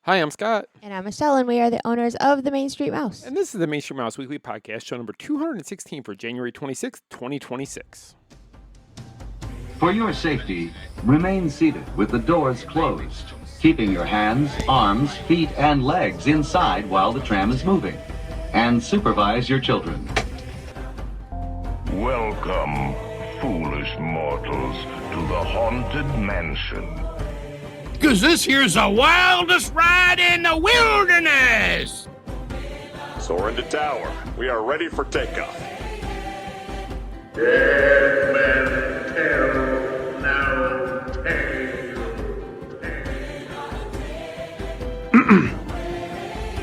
Hi, I'm Scott. And I'm Michelle, and we are the owners of the Main Street Mouse. And this is the Main Street Mouse Weekly Podcast, show number 216 for January 26th, 2026. For your safety, remain seated with the doors closed, keeping your hands, arms, feet, and legs inside while the tram is moving. And supervise your children. Welcome, foolish mortals, to the Haunted Mansion. 'Cause this here's the wildest ride in the wilderness! Soar into tower. We are ready for takeoff. Dead men tell no tale.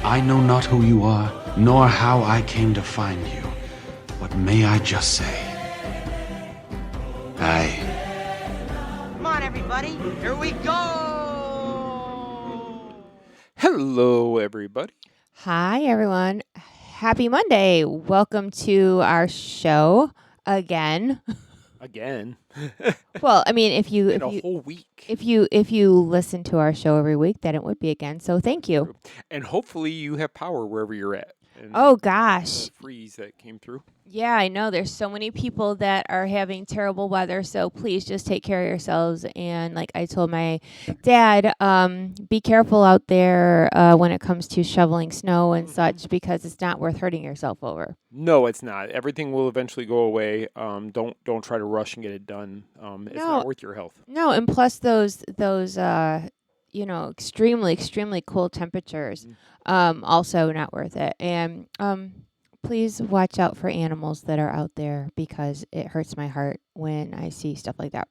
I know not who you are, nor how I came to find you. But may I just say, Come on, everybody. Here we go. Hello, everybody. Hi, everyone. Happy Monday. Welcome to our show again. Again. Well, I mean, if you whole week. if you listen to our show every week, then it would be again. So thank you. And hopefully you have power wherever you're at. And Oh gosh. the freeze that came through. Yeah, I know. There's so many people that are having terrible weather, so please just take care of yourselves. And like I told my dad, be careful out there when it comes to shoveling snow and such, because it's not worth hurting yourself over. No, it's not. Everything will eventually go away. Don't try to rush and get it done. It's No. not worth your health. No, and plus those extremely cool temperatures, also not worth it. And please watch out for animals that are out there, because it hurts my heart when I see stuff like that.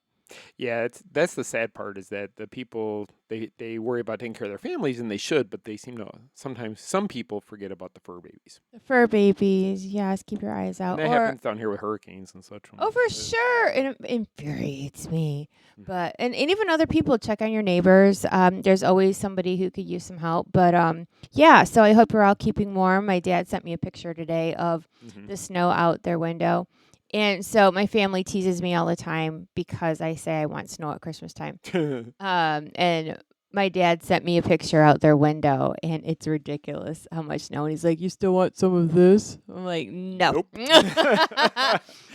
Yeah, that's the sad part, is that the people, they worry about taking care of their families, and they should, but they seem to, sometimes some people forget about the fur babies. The fur babies, yes, keep your eyes out. And that happens down here with hurricanes and such. Oh, for sure. It infuriates me. But and even other people, check on your neighbors. There's always somebody who could use some help. But yeah, so I hope we're all keeping warm. My dad sent me a picture today of the snow out their window. And so my family teases me all the time because I say I want snow at Christmas time. And my dad sent me a picture out their window, and it's ridiculous how much snow. And he's like, "You still want some of this?" I'm like, "No." Nope.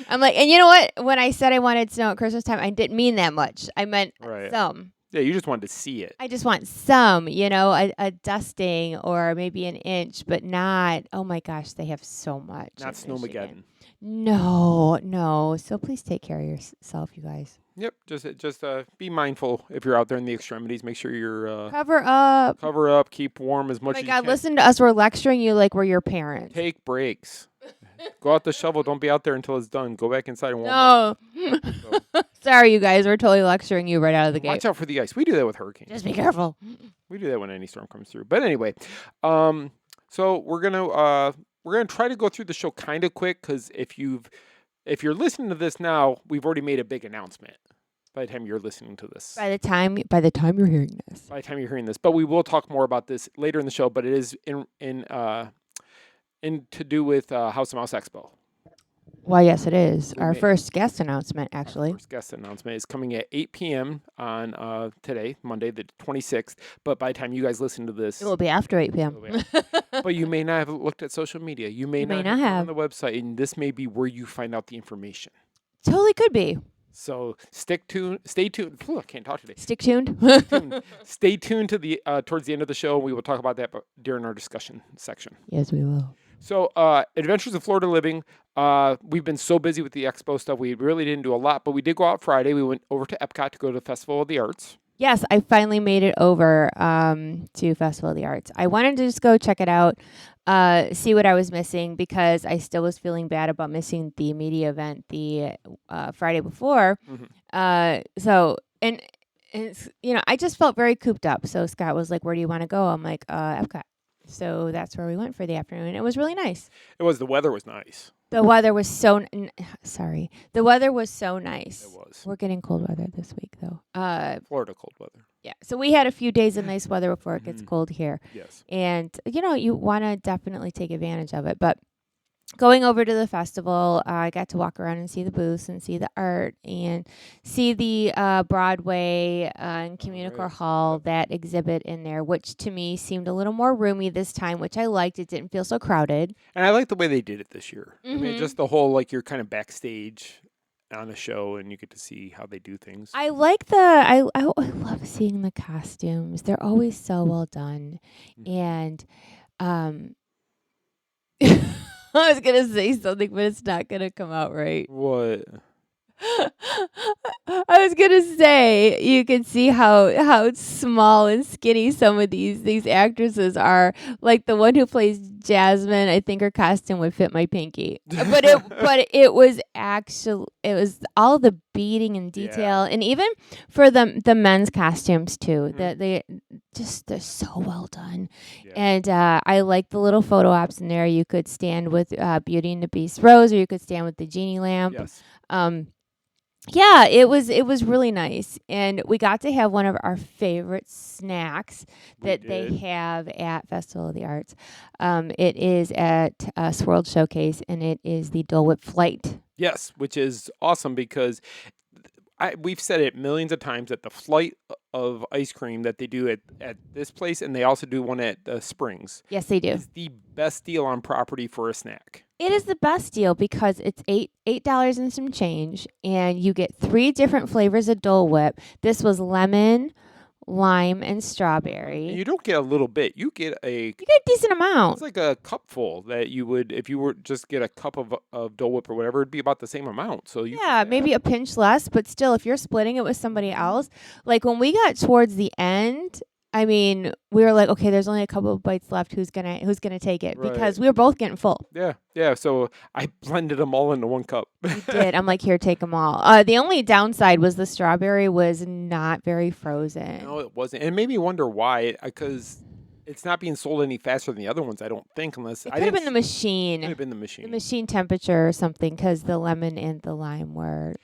I'm like, and you know what? When I said I wanted snow at Christmas time, I didn't mean that much. I meant Right. some. Yeah, you just wanted to see it. I just want some, a dusting or maybe an inch, but not, oh my gosh, they have so much. Not in Michigan. Snowmageddon. No. So please take care of yourself, you guys. Yep, just be mindful if you're out there in the extremities. Make sure you're Cover up. cover up, keep warm as Oh much my as God, you can. listen to us. We're lecturing you like we're your parents. Take breaks. Go out the shovel. Don't be out there until it's done. Go back inside and warm up. No. Sorry, you guys. We're totally lecturing you right out of the gate. Watch out for the ice. We do that with hurricanes. Just be careful. We do that when any storm comes through. But anyway, so we're gonna try to go through the show kind of quick, because if you're listening to this now, we've already made a big announcement. By the time you're listening to this, By the time you're hearing this. by the time you're hearing this, but we will talk more about this later in the show. But it is in to do with House of Mouse Expo. Well, yes, it is. We Our may- first guest announcement, actually. Our first guest announcement is coming at 8 p.m. on today, Monday, the 26th. But by the time you guys listen to this, It will be after 8 p.m. but you may not have looked at social media. You may not not gone have. on the website, and this may be where you find out the information. Totally could be. So stay tuned. Phew, I can't talk today. Stick tuned. Stay tuned to the towards the end of the show. We will talk about that during our discussion section. Yes, we will. So, Adventures of Florida Living. We've been so busy with the expo stuff, we really didn't do a lot, but we did go out Friday. We went over to Epcot to go to the Festival of the Arts. Yes, I finally made it over to Festival of the Arts. I wanted to just go check it out, see what I was missing, because I still was feeling bad about missing the media event the Friday before. So, and it's, I just felt very cooped up. So Scott was like, "Where do you want to go?" I'm like, Epcot. So that's where we went for the afternoon. It was really nice. It was. The weather was nice. The weather was so sorry. The weather was so nice. It was. We're getting cold weather this week, though. Florida cold weather. Yeah. So we had a few days of nice weather before it gets cold here. Yes. And, you want to definitely take advantage of it. But going over to the festival, I got to walk around and see the booths and see the art and see the Broadway and Communicore Hall, that exhibit in there, which to me seemed a little more roomy this time, which I liked. It didn't feel so crowded. And I like the way they did it this year. I mean, Mhm. just the whole like you're kind of backstage on a show and you get to see how they do things. I like I love seeing the costumes. They're always so well done. And um I was gonna say something, but it's not gonna come out right. What? I was gonna say you can see how small and skinny some of these actresses are. Like the one who plays Jasmine, I think her costume would fit my pinky. But it was actually, it was all the beading and detail, and even for the men's costumes too. That they're so well done. And I like the little photo ops in there. You could stand with Beauty and the Beast Rose, or you could stand with the Genie lamp. Yes. Yeah, it was really nice, and we got to have one of our favorite snacks that they have at Festival of the Arts. It is at Swirled Showcase, and it is the Dole Whip Flight. Yes, which is awesome because we've said it millions of times that the flight of ice cream that they do at this place, and they also do one at Springs. Yes, they do. Is the best deal on property for a snack. It is the best deal because it's $8 and some change, and you get 3 different flavors of Dole Whip. This was lemon, lime, and strawberry. And you don't get a little bit. You get a decent amount. It's like a cupful that you would, if you were just get a cup of Dole Whip or whatever, it'd be about the same amount. So Yeah, maybe a pinch less, but still, if you're splitting it with somebody else, like when we got towards the end, I mean, we were like, okay, there's only a couple of bites left. Who's gonna take it? Because we were both getting full. Yeah. So I blended them all into one cup. You did. I'm like, here, take them all. The only downside was the strawberry was not very frozen. No, it wasn't. And it made me wonder why, because it's not being sold any faster than the other ones, I don't think, unless It could have been the machine. Could have been the machine. The machine temperature or something, because the lemon and the lime were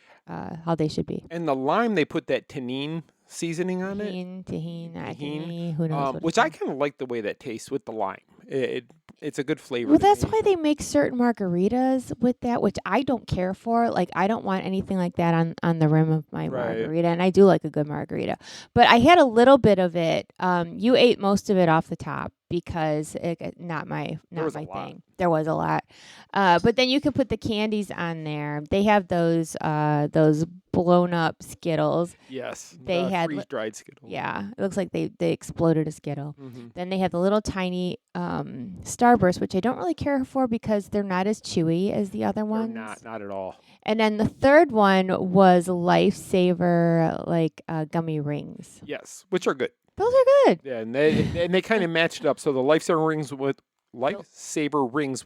how they should be. And the lime, they put that tannine seasoning on Tahini, who knows? which I kind of like the way that tastes with the lime. It's a good flavor. Well, that's why they make certain margaritas with that, which I don't care for. Like, I don't want anything like that on the rim of my margarita, and I do like a good margarita. But I had a little bit of it. You ate most of it off the top because not my thing. There was a lot. But then you could put the candies on there. They have those blown up Skittles. Yes, they had freeze-dried Skittles. Yeah, it looks like they exploded a Skittle. Mm-hmm. Then they have the little tiny Starburst, which I don't really care for because they're not as chewy as the other ones. Not at all. And then the third one was Lifesaver, like gummy rings. Yes, which are good. Those are good. Yeah, and they kind of matched up. So the Lifesaver rings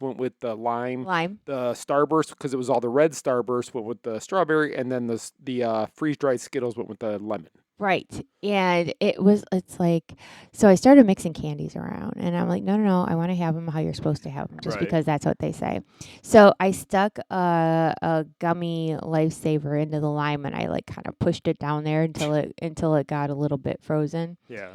went with the lime. The Starburst, because it was all the red Starburst, went with the strawberry, and then the freeze-dried Skittles went with the lemon. Right. And it's like, so I started mixing candies around, and I'm like, no, I want to have them how you're supposed to have them, just because that's what they say. So I stuck a gummy Lifesaver into the lime, and I like kind of pushed it down there until it got a little bit frozen. Yeah.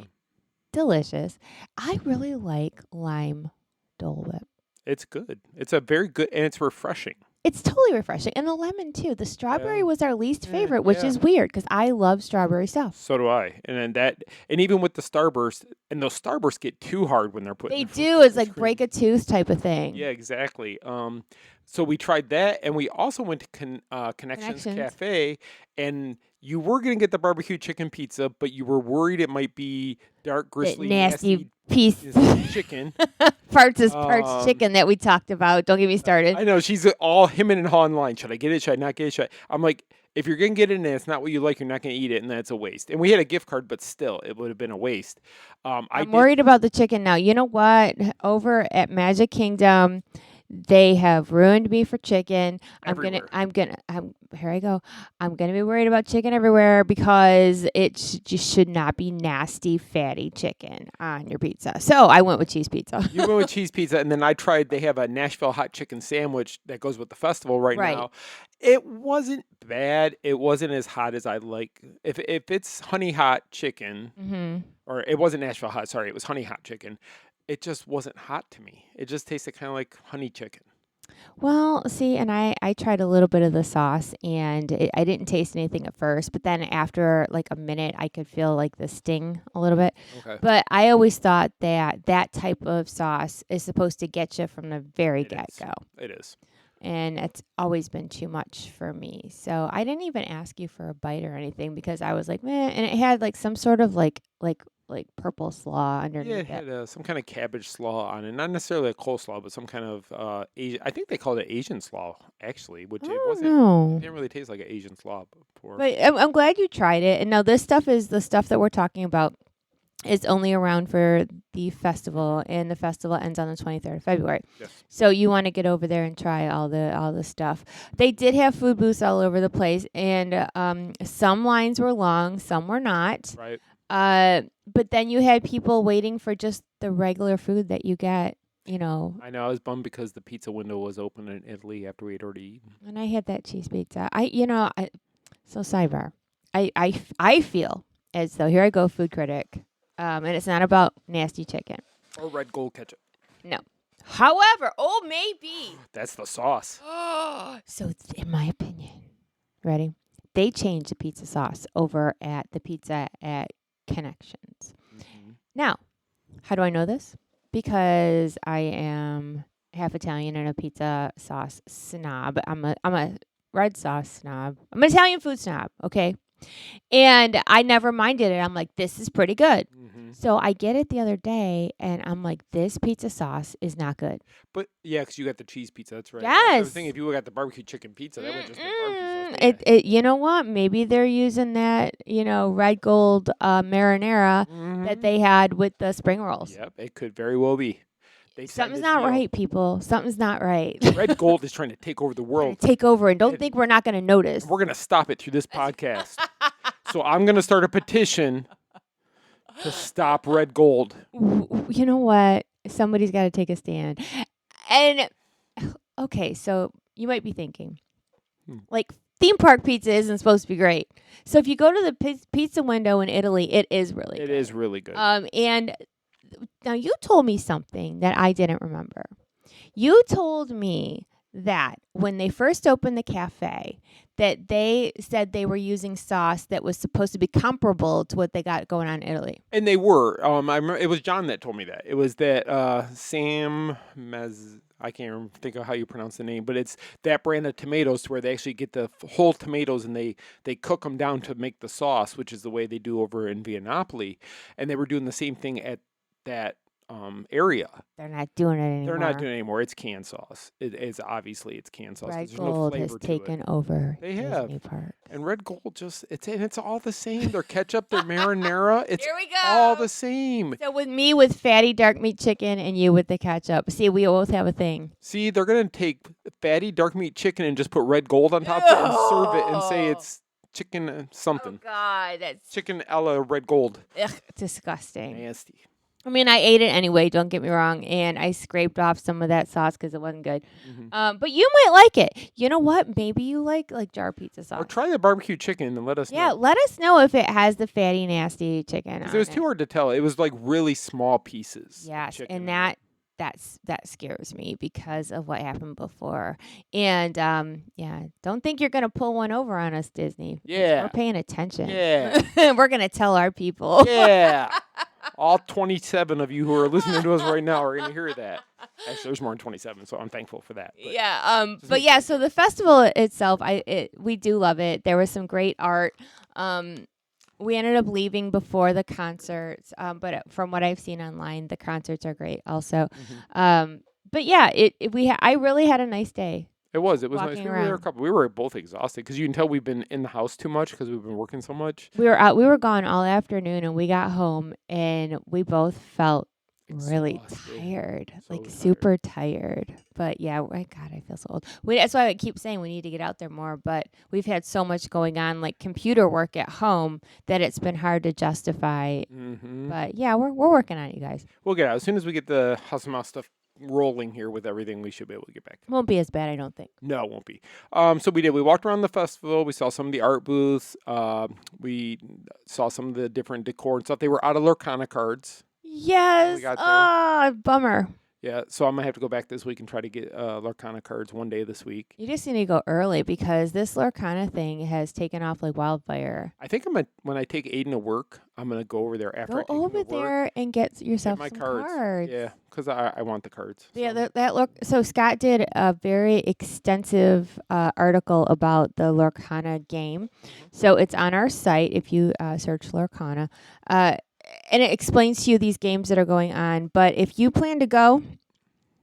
Delicious. I really like lime Dole Whip. It's good. It's a very good, and it's refreshing. It's totally refreshing. And the lemon, too. The strawberry was our least favorite, which is weird because I love strawberry stuff. So do I. And then and even with the Starburst, and those Starbursts get too hard when they're put They do. It's like break a tooth type of thing. Yeah, exactly. So we tried that, and we also went to Connections Cafe, and you were going to get the barbecue chicken pizza, but you were worried it might be dark, gristly, nasty piece chicken. Parts chicken that we talked about. Don't get me started. I know. She's all him and haw in line. Should I get it? Should I not get it? I'm like, if you're going to get it and it's not what you like, you're not going to eat it, and that's a waste. And we had a gift card, but still, it would have been a waste. I'm worried about the chicken now. You know what? Over at Magic Kingdom, they have ruined me for chicken. Here I go. I'm gonna be worried about chicken everywhere because it just should not be nasty, fatty chicken on your pizza. So I went with cheese pizza. You went with cheese pizza, and then I tried. They have a Nashville hot chicken sandwich that goes with the festival right now. It wasn't bad. It wasn't as hot as I like. If it's honey hot chicken, or it wasn't Nashville hot. Sorry, it was honey hot chicken. It just wasn't hot to me. It just tasted kind of like honey chicken. Well, see, and I tried a little bit of the sauce, and I didn't taste anything at first, but then after like a minute, I could feel like the sting a little bit. Okay. But I always thought that that type of sauce is supposed to get you from the very It get is. go. It is. And it's always been too much for me. So I didn't even ask you for a bite or anything because I was like, man, and it had like some sort of like purple slaw Yeah, underneath it had it. some kind of cabbage slaw on it. Not necessarily a coleslaw, but some kind of Asian. I think they called it Asian slaw, actually, which it Oh wasn't. It no. didn't really taste like an Asian slaw before. But I'm glad you tried it. And now this stuff is the stuff that we're talking about is only around for the festival, and the festival ends on the 23rd of February. Yes. So you want to get over there and try all the stuff. They did have food booths all over the place, and some lines were long, some were not. Right. But then you had people waiting for just the regular food that you get, I know. I was bummed because the pizza window was open in Italy after we had already eaten. And I had that cheese pizza. So sidebar. I feel as though, here I go, food critic. And it's not about nasty chicken. Or red gold ketchup. No. However, maybe. That's the sauce. So, in my opinion, ready? They changed the pizza sauce over at the Pizza at Connections. Mm-hmm. Now, how do I know this? Because I am half Italian and a pizza sauce snob. I'm a red sauce snob. I'm an Italian food snob, okay? And I never minded it. I'm like, this is pretty good. Mm-hmm. So I get it the other day, and I'm like, this pizza sauce is not good. But yeah, because you got the cheese pizza. That's right. That's the Yes. thing. If you got the barbecue chicken pizza, that would just be barbecue sauce. It you know what? Maybe they're using that, red gold marinara that they had with the spring rolls. Yep, it could very well be. Something's not right, people. Something's not right. Red gold is trying to take over the world. Take over, and don't think we're not going to notice. We're going to stop it through this podcast. So I'm going to start a petition to stop red gold. You know what? Somebody's got to take a stand. And okay, so you might be thinking, like, theme park pizza isn't supposed to be great. So if you go to the pizza window in Italy, it is really good. It is really good. And now you told me something that I didn't remember. You told me that when they first opened the cafe, that they said they were using sauce that was supposed to be comparable to what they got going on in Italy. And they were. I remember it was John that told me that. It was that Sam I can't even think of how you pronounce the name, but it's that brand of tomatoes to where they actually get the whole tomatoes and they cook them down to make the sauce, which is the way they do over in Viennapoli. And they were doing the same thing at that area. They're not doing it anymore. They're not doing it anymore. It's canned sauce. It's canned sauce. Red There's Gold no has flavor taken to it. over They Disney have. Park. And Red Gold it's all the same. Their ketchup, their marinara, it's Here we go. all the same. So with me with fatty dark meat chicken and you with the ketchup. See, we both have a thing. See, they're gonna take fatty dark meat chicken and just put Red Gold on top of it and serve it and say it's chicken something. Oh God, that's Chicken a la Red Gold. disgusting. Nasty. I mean, I ate it anyway, don't get me wrong, and I scraped off some of that sauce because it wasn't good. Mm-hmm. But you might like it. You know what? Maybe you like jar pizza sauce. Or try the barbecue chicken and let us Yeah, know. let us know if it has the fatty, nasty chicken on It was it. too hard to tell. It was like really small pieces. of Yes, chicken. and that scares me because of what happened before. And don't think you're gonna pull one over on us, Disney. Yeah. We're paying attention. Yeah. We're gonna tell our people. Yeah. All 27 of you who are listening to us right now are going to hear that. Actually, there's more than 27, so I'm thankful for that. But Yeah. But yeah. So the festival itself, we do love it. There was some great art. We ended up leaving before the concerts. But from what I've seen online, the concerts are great also. But yeah, I really had a nice day. It was nice. Walking We were there around. we were both exhausted because you can tell we've been in the house too much because we've been working so much. We were gone all afternoon, and we got home, and we both felt really Exhausted. tired, So like tired. super tired. But yeah, God, I feel so old. That's why I keep saying we need to get out there more. But we've had so much going on, like computer work at home, that it's been hard to justify. Mm-hmm. But yeah, we're working on it, you guys. We'll get out. As soon as we get the House of Mouse stuff rolling here with everything, we should be able to get back. Won't be as bad, I don't think. No, it won't be. So we did. We walked around the festival. We saw some of the art booths. We saw some of the different decor and stuff. They were out of Lorcana cards. Yes. got there. Bummer. Yeah, so I'm gonna have to go back this week and try to get Lorcana cards one day this week. You just need to go early because this Lorcana thing has taken off like wildfire. I think when I take Aiden to work, I'm gonna go over there after I Go take him over to work. there and get yourself my some cards. Yeah, because I want the cards. Yeah, So. that look. So Scott did a very extensive article about the Lorcana game. So it's on our site if you search Lorcana, and it explains to you these games that are going on. But if you plan to go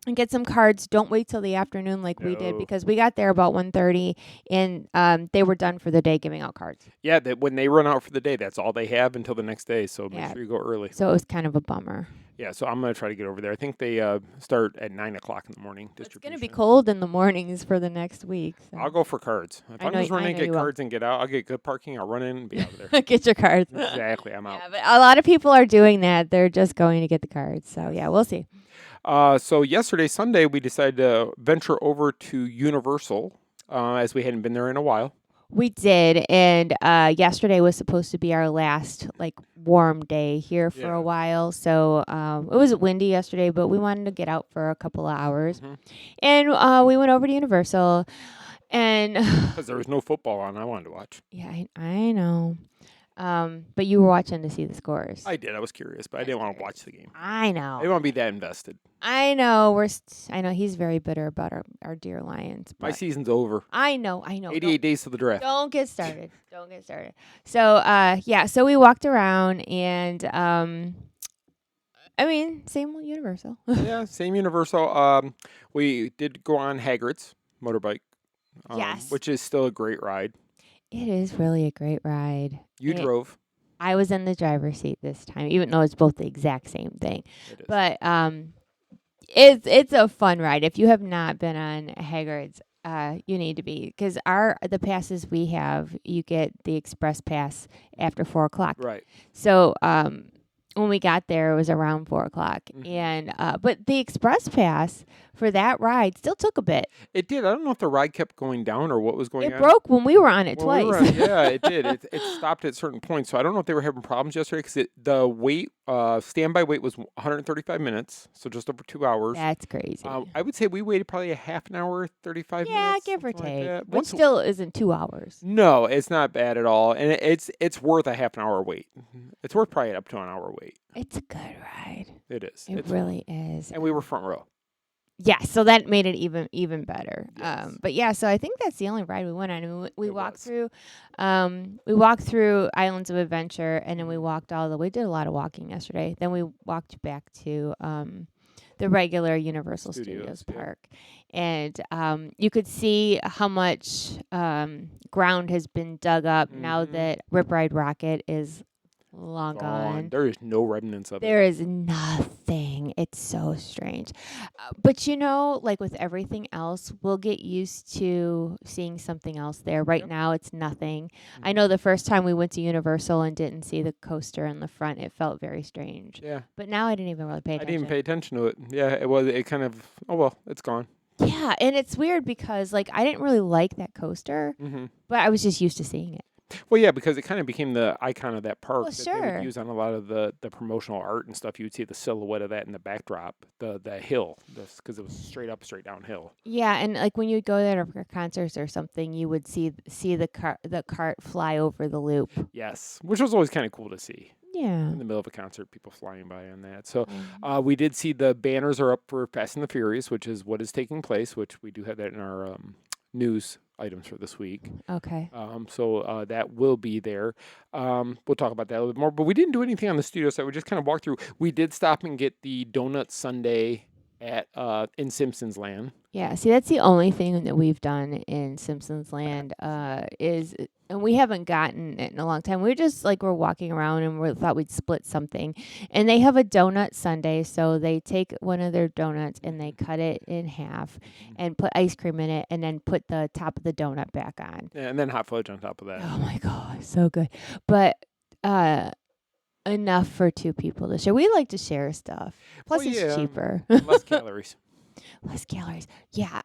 and get some cards, don't wait till the afternoon like we did, because we got there about 1:30 and they were done for the day giving out cards. Yeah, when they run out for the day, that's all they have until the next day. So make sure you go early. So it was kind of a bummer. Yeah, so I'm gonna try to get over there. I think they start at 9 o'clock in the morning. It's gonna be cold in the mornings for the next week. So. I'll go for cards. If I'm just running, get cards and get out. I'll get good parking. I'll run in and be out of there. Get your cards. Exactly, I'm out. Yeah, but a lot of people are doing that. They're just going to get the cards. So yeah, we'll see. So yesterday, Sunday, we decided to venture over to Universal, as we hadn't been there in a while. We did, and yesterday was supposed to be our last like warm day here for a while. So it was windy yesterday, but we wanted to get out for a couple of hours, and we went over to Universal, and because there was no football on, I wanted to watch. Yeah, I know. But you were watching to see the scores. I did. I was curious, but I didn't want to watch the game. I know. I didn't want to be that invested. I know. I know he's very bitter about our dear Lions. My season's over. I know. 88 days to the draft. Don't get started. So, so we walked around and, same old Universal. Yeah, same Universal. We did go on Hagrid's motorbike. Yes. Which is still a great ride. It is really a great ride. You drove. I was in the driver's seat this time, even though it's both the exact same thing. It is. But it's a fun ride. If you have not been on Hagrid's, you need to be, because the passes we have, you get the express pass after 4:00. Right. So when we got there, it was around 4:00, and but the express pass for that ride still took a bit. It did. I don't know if the ride kept going down or what was going on. It broke when we were on it twice. Yeah, it did. It stopped at certain points. So I don't know if they were having problems yesterday because the wait, standby wait was 135 minutes, so just over 2 hours. That's crazy. I would say we waited probably a half an hour, 35 minutes. Yeah, give or take. Like Which still isn't 2 hours. No, it's not bad at all, and it's worth a half an hour wait. It's worth probably up to an hour wait. It's a good ride. It is. It really is. And we were front row. Yeah, so that made it even better. Yes. But yeah, so I think that's the only ride we went on. We walked through Islands of Adventure, and then we walked we did a lot of walking yesterday. Then we walked back to the regular Universal Studios Park. And you could see how much ground has been dug up now that Rip Ride Rocket is long gone. There is no remnants of it. There is nothing. It's so strange. But like with everything else, we'll get used to seeing something else there. Right now, it's nothing. I know the first time we went to Universal and didn't see the coaster in the front, it felt very strange. Yeah. But now I didn't even really pay attention. I didn't even pay attention to it. Yeah, it kind of, it's gone. Yeah, and it's weird because, I didn't really like that coaster, but I was just used to seeing it. Well, yeah, because it kind of became the icon of that park. Well, that they would use on a lot of the promotional art and stuff. You would see the silhouette of that in the backdrop, the hill, because it was straight downhill. Yeah, and when you go there for concerts or something, you would see the cart fly over the loop. Yes, which was always kind of cool to see. Yeah. In the middle of a concert, people flying by on that. So we did see the banners are up for Fast and the Furious, which is what is taking place, which we do have that in our news items for this week. Okay. So that will be there. We'll talk about that a little bit more. But we didn't do anything on the studio side. We just kind of walked through. We did stop and get the donut sundae at in Simpsons Land. Yeah, see, that's the only thing that we've done in Simpsons Land and we haven't gotten it in a long time. We're just we're walking around and we thought we'd split something. And they have a donut sundae, so they take one of their donuts and they cut it in half and put ice cream in it and then put the top of the donut back on. Yeah, and then hot fudge on top of that. Oh my God, so good. But enough for two people to share. We like to share stuff. Plus, it's cheaper. Less calories. Less calories. Yeah,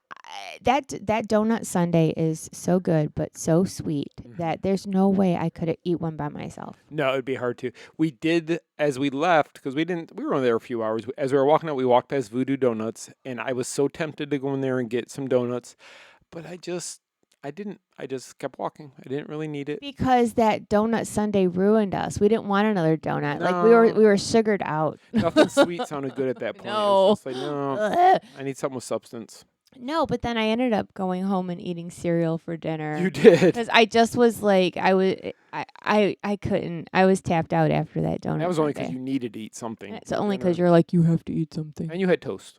that donut sundae is so good, but so sweet that there's no way I could eat one by myself. No, it'd be hard to. We did as we left because we were only there a few hours. As we were walking out, we walked past Voodoo Donuts, and I was so tempted to go in there and get some donuts, but I didn't. I just kept walking. I didn't really need it. Because that donut sundae ruined us. We didn't want another donut. Like we No. were sugared out. Nothing sweet sounded good at that point. It No. was just like, no, Ugh. I need something with substance. No, but then I ended up going home and eating cereal for dinner. You did. Because I just was like, I couldn't. I was tapped out after that donut. That was only because sundae. you needed to eat something. It's for only dinner. because you're like, you have to eat something. And you had toast.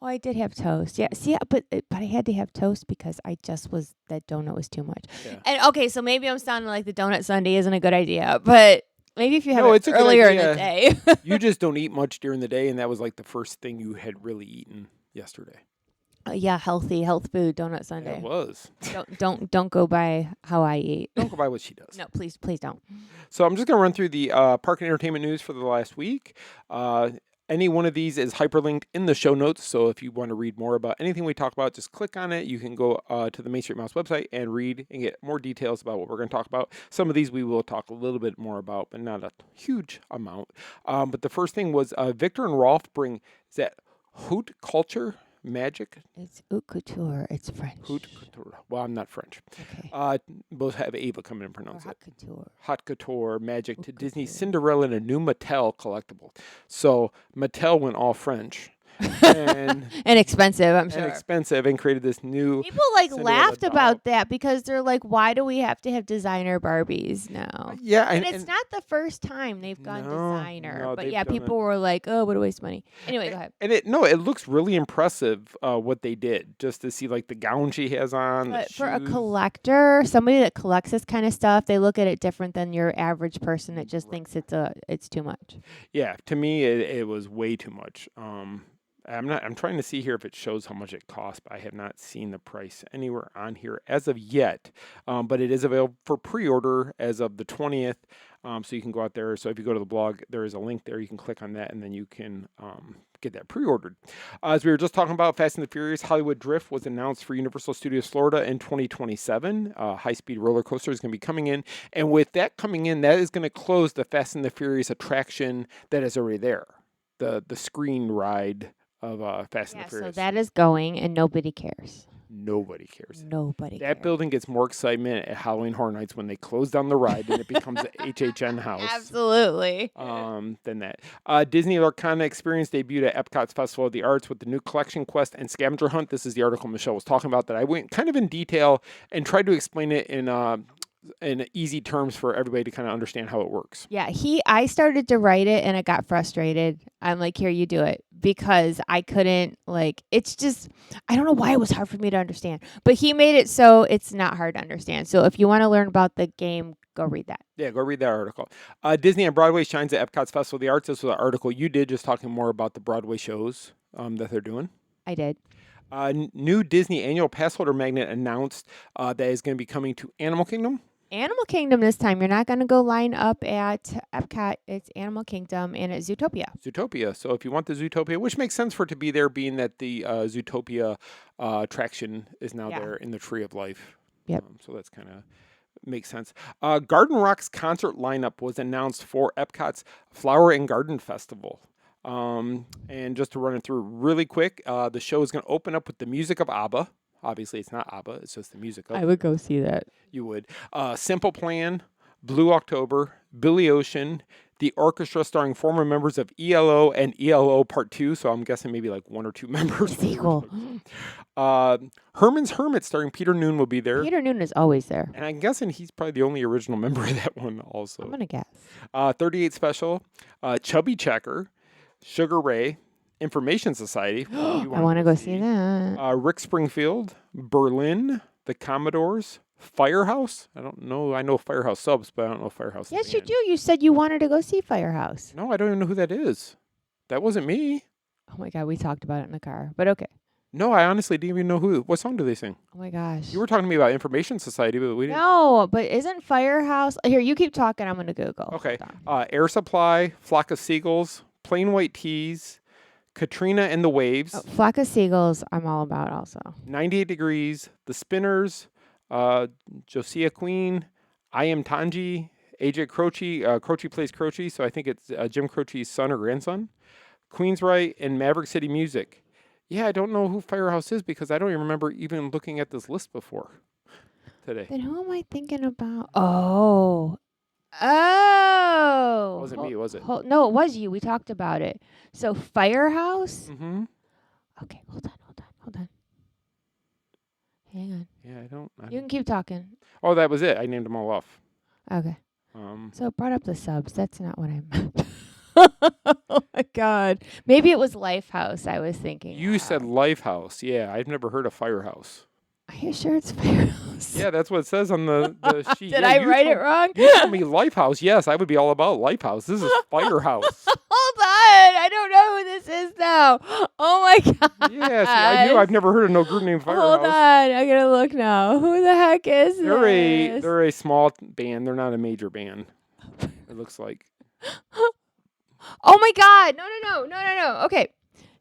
Oh, I did have toast. Yeah. See, but I had to have toast because I just was, that donut was too much. Yeah. And okay, so maybe I'm sounding like the donut sundae isn't a good idea, but maybe if you have No, it it's a good earlier in idea. the day. You just don't eat much during the day, and that was like the first thing you had really eaten yesterday. Yeah, health food, donut sundae. It was. Don't go by how I eat. Don't go by what she does. No, please don't. So I'm just going to run through the park and entertainment news for the last week. Any one of these is hyperlinked in the show notes. So if you want to read more about anything we talk about, just click on it. You can go to the Main Street Mouse website and read and get more details about what we're going to talk about. Some of these we will talk a little bit more about, but not a huge amount. But the first thing was Victor and Rolf bring, is that haute culture magic? It's haute couture. It's French. Haute couture. Well, I'm not French. Okay. Both have Ava come in and pronounce Or it. haute couture. Haute couture magic to Haute Disney's couture. Cinderella and a new Mattel collectible. So Mattel went all French and, And expensive, I'm and sure. expensive and created this new. People like Cinderella laughed doll. about that because they're like, why do we have to have designer Barbies now? Yeah, And it's not the first time they've gone No, designer. no, But they've yeah, done people were like, oh, what a waste of money. Anyway, go ahead. And it looks really impressive what they did, just to see like the gown she has on. But the for a shoes. collector, somebody that collects this kind of stuff, they look at it different than your average person that just thinks it's too much. Yeah, to me it was way too much. I'm trying to see here if it shows how much it costs, but I have not seen the price anywhere on here as of yet. But it is available for pre-order as of the 20th. So you can go out there. So if you go to the blog, there is a link there. You can click on that, and then you can get that pre-ordered. As we were just talking about, Fast and the Furious Hollywood Drift was announced for Universal Studios Florida in 2027. High-speed roller coaster is going to be coming in. And with that coming in, that is going to close the Fast and the Furious attraction that is already there. The screen ride of Fast and Yeah, the so Furious. that is going, and nobody cares. Nobody cares. Nobody That cares. building gets more excitement at Halloween Horror Nights when they close down the ride and it becomes a HHN house. Absolutely. Than that. Disney Lorcana Experience debuted at Epcot's Festival of the Arts with the new Collection Quest and Scavenger Hunt. This is the article Michelle was talking about that I went kind of in detail and tried to explain it in easy terms for everybody to kind of understand how it works. Yeah, I started to write it and I got frustrated. I'm like, here, you do it. Because I couldn't, it's just, I don't know why it was hard for me to understand. But he made it so it's not hard to understand. So if you want to learn about the game, go read that. Yeah, go read that article. Disney on Broadway shines at Epcot's Festival of the Arts. This was an article you did just talking more about the Broadway shows that they're doing. I did. New Disney annual pass holder magnet announced that is going to be coming to Animal Kingdom. Animal Kingdom this time. You're not going to go line up at Epcot. It's Animal Kingdom and it's Zootopia. Zootopia. So if you want the Zootopia, which makes sense for it to be there, being that the Zootopia attraction is now there in the Tree of Life. Yep. So that's kind of makes sense. Garden Rock's concert lineup was announced for Epcot's Flower and Garden Festival. And just to run it through really quick, the show is going to open up with the music of ABBA. Obviously, it's not ABBA. It's just the music of I would go see that. You would. Simple Plan, Blue October, Billy Ocean, the orchestra starring former members of ELO and ELO Part 2. So I'm guessing maybe like one or two members. Sequel. Herman's Hermit starring Peter Noon will be there. Peter Noon is always there. And I'm guessing he's probably the only original member of that one also. I'm going to guess. 38 Special, Chubby Checker, Sugar Ray, Information Society. I want to go see that. Rick Springfield, Berlin, the Commodores, Firehouse. I don't know. I know Firehouse subs, but I don't know Firehouse. Yes, the you band. do. You said you wanted to go see Firehouse. No, I don't even know who that is. That wasn't me. Oh my God, we talked about it in the car. But okay. No, I honestly didn't even know who. What song do they sing? Oh my gosh. You were talking to me about Information Society, but we didn't. No, but isn't Firehouse... Here, you keep talking. I'm going to Google. Okay. Hold on. Air Supply, Flock of Seagulls, Plain White Tees, Katrina and the Waves, Flock of Seagulls, I'm all about also. 98 Degrees, The Spinners, Josiah Queen, I Am Tanji, AJ Croce. Croce plays Croce, so I think it's Jim Croce's son or grandson. Queensryche and Maverick City Music. Yeah, I don't know who Firehouse is because I don't even remember even looking at this list before today. Then who am I thinking about? Oh. It wasn't me, was it? No, it was you. We talked about it. So Firehouse? Mm-hmm. Okay, hold on. Hang on. Yeah, I don't. You can keep talking. Oh, that was it. I named them all off. Okay. So it brought up the subs. That's not what I meant. Oh my God. Maybe it was Lifehouse I was thinking. You said Lifehouse. Yeah, I've never heard of Firehouse. Are you sure it's Firehouse? Yeah, that's what it says on the sheet. Did Yeah, I write it wrong? You told me Lifehouse. Yes, I would be all about Lifehouse. This is Firehouse. Hold on. I don't know who this is now. Oh my God. Yeah, see, I knew I've never heard of no group named Firehouse. Hold on. I gotta look now. Who the heck is this? They're a small band. They're not a major band. It looks like. Oh my God. No. Okay.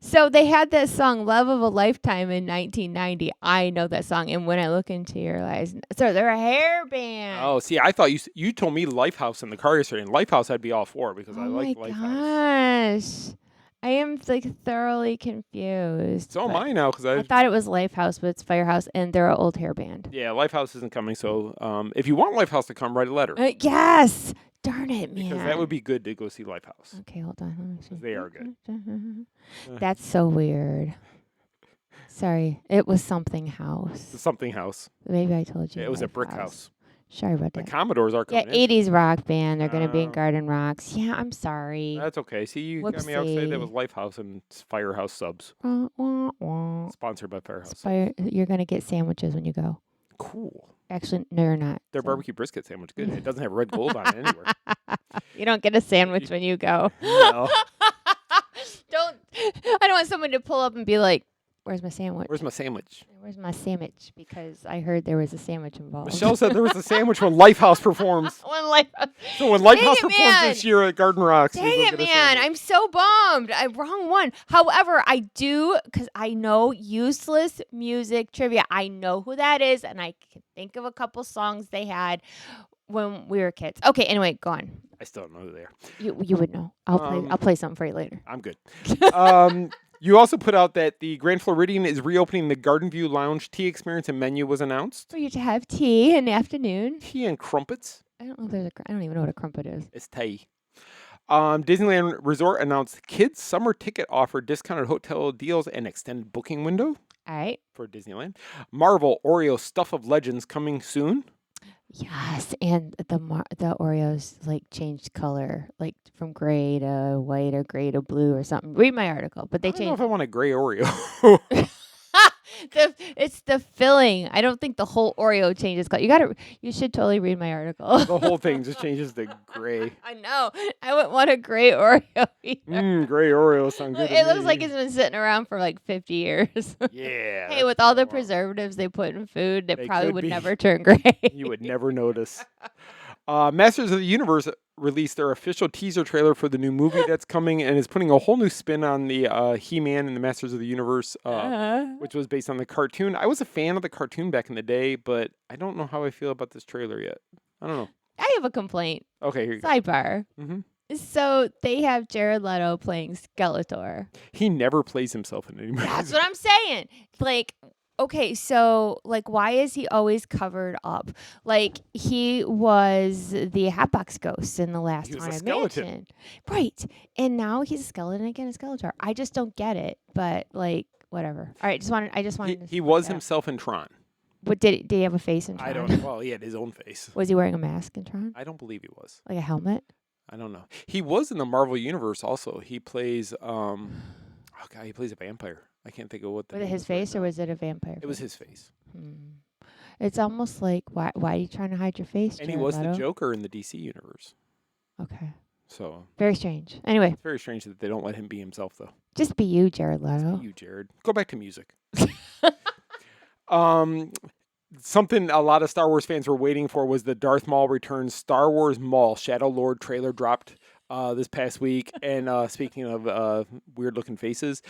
So they had that song "Love of a Lifetime" in 1990. I know that song, and when I look into your eyes, so they're a hair band. Oh, see, I thought you told me Lifehouse in the car yesterday, and Lifehouse I'd be all for because I like Lifehouse. Oh my gosh, I am like thoroughly confused. So am I now because I thought it was Lifehouse, but it's Firehouse, and they're an old hair band. Yeah, Lifehouse isn't coming. So if you want Lifehouse to come, write a letter. Yes. Darn it, man. Because that would be good to go see Lifehouse. Okay, hold on. Let me see. They are good. That's so weird. Sorry. It was Something House. The Something House. Maybe I told you. Yeah, it was a brick house. Sorry about The that. Commodores are coming in. 80s rock band. They're going to be in Garden Rocks. Yeah, I'm sorry. That's okay. See, you got me outside. That was Lifehouse and Firehouse subs. Sponsored by Firehouse. You're going to get sandwiches when you go. Cool. Actually, no, you're not. Their barbecue brisket sandwich, good. It doesn't have red gold on it anywhere. You don't get a sandwich when you go. No. I don't want someone to pull up and be like, "Where's my sandwich? Where's my sandwich? Where's my sandwich?" Because I heard there was a sandwich involved. Michelle said there was a sandwich when Lifehouse performs. So when Lifehouse performs this year at Garden Rocks, dang it, man! I'm so bummed. I'm wrong one. However, I do because I know Useless Music Trivia. I know who that is, and I can think of a couple songs they had when we were kids. Okay, anyway, go on. I still don't know who they are. You would know. I'll play something for you later. I'm good. You also put out that the Grand Floridian is reopening the Garden View Lounge. Tea experience and menu was announced. For you to have tea in the afternoon. Tea and crumpets. I don't know. I don't even know what a crumpet is. It's tea. Disneyland Resort announced kids summer ticket offer, discounted hotel deals, and extended booking window. All right. For Disneyland. Marvel Oreo Stuff of Legends coming soon. Yes, and the Oreos like changed color, like from gray to white or gray to blue or something. Read my article, but they changed. I don't know if I want a gray Oreo. It's the filling. I don't think the whole Oreo changes color. You should totally read my article. The whole thing just changes to gray. I know. I wouldn't want a gray Oreo either. Gray Oreo sounds good. It looks like it's been sitting around for like 50 years. Yeah. Hey, with all the preservatives they put in food, it probably would be. never turn gray. You would never notice. Masters of the Universe released their official teaser trailer for the new movie that's coming, and is putting a whole new spin on the He-Man and the Masters of the Universe, which was based on the cartoon. I was a fan of the cartoon back in the day, but I don't know how I feel about this trailer yet. I don't know. I have a complaint. Okay, here you go. Sidebar. Mm-hmm. So they have Jared Leto playing Skeletor. He never plays himself in any movie. That's what I'm saying. Like, okay, so like, why is he always covered up? Like, he was the Hatbox Ghost in the last Haunted Mansion, right? And now he's a skeleton again, a Skeletor. I just don't get it. But like, whatever. All right, I just wanted. He was himself in Tron. What did he have a face in Tron? I don't. Well, he had his own face. Was he wearing a mask in Tron? I don't believe he was. Like a helmet? I don't know. He was in the Marvel Universe also. He plays. He plays a vampire. I can't think of what. Was it his face or was it a vampire? It was his face. It's almost like why are you trying to hide your face? And he was the Joker in the DC universe. Okay. So very strange. Anyway, it's very strange that they don't let him be himself though. Just be you, Jared Leto. Just be you, Jared. Go back to music. Something a lot of Star Wars fans were waiting for was the Darth Maul Returns Star Wars Maul Shadow Lord trailer dropped this past week. And speaking of weird looking faces,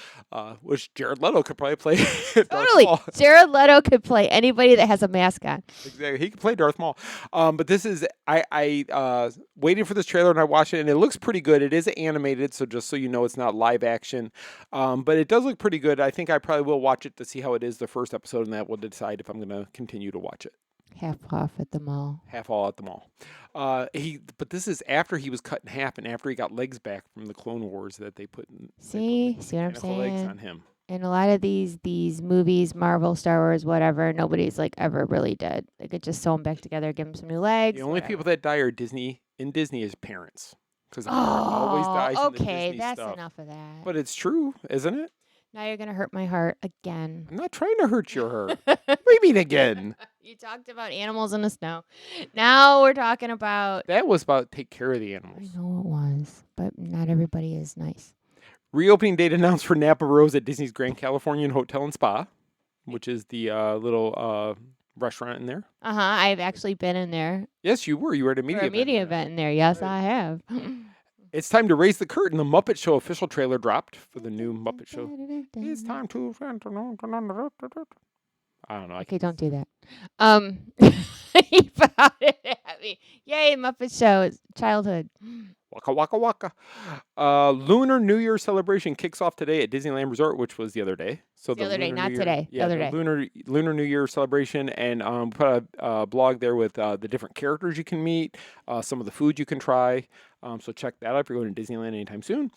which Jared Leto could probably play Darth Totally. Maul. Jared Leto could play anybody that has a mask on. Exactly, he could play Darth Maul. But this is I waited for this trailer and I watched it and it looks pretty good. It is animated, so just so you know, it's not live action. But it does look pretty good. I think I probably will watch it to see how it is the first episode, and that will decide if I'm going to continue to watch it. Half off at the mall. Half all at the mall. But this is after he was cut in half and after he got legs back from the Clone Wars that they put in. See what I'm mechanical legs saying? on him. And a lot of these movies, Marvel, Star Wars, whatever, nobody's like ever really dead. They could just sew them back together, give them some new legs. The only people that die are Disney is parents, because Oh, always dies in the okay, Disney that's stuff. enough of that. But it's true, isn't it? Now you're gonna hurt my heart again. I'm not trying to hurt your heart. What do you mean again? You talked about animals in the snow. Now we're talking about. That was about take care of the I animals. know it was, but not everybody is nice. Reopening date announced for Napa Rose at Disney's Grand Californian Hotel and Spa, which is the little restaurant in there. I've actually been in there Yes, you were. You were at a for media a event. media there. event in there. Yes, I have. It's time to raise the curtain. The Muppet Show official trailer dropped for the new Muppet Show. It's time to. I don't know. Okay, don't do that. He found it at me. Yay, Muppet Show. It's childhood. Waka waka waka. Lunar New Year celebration kicks off today at Disneyland Resort, which was the other day. So The other day, Lunar not New Year- today, the Yeah, other day. Lunar New Year celebration, and put a blog there with the different characters you can meet, some of the food you can try. So check that out if you're going to Disneyland anytime soon.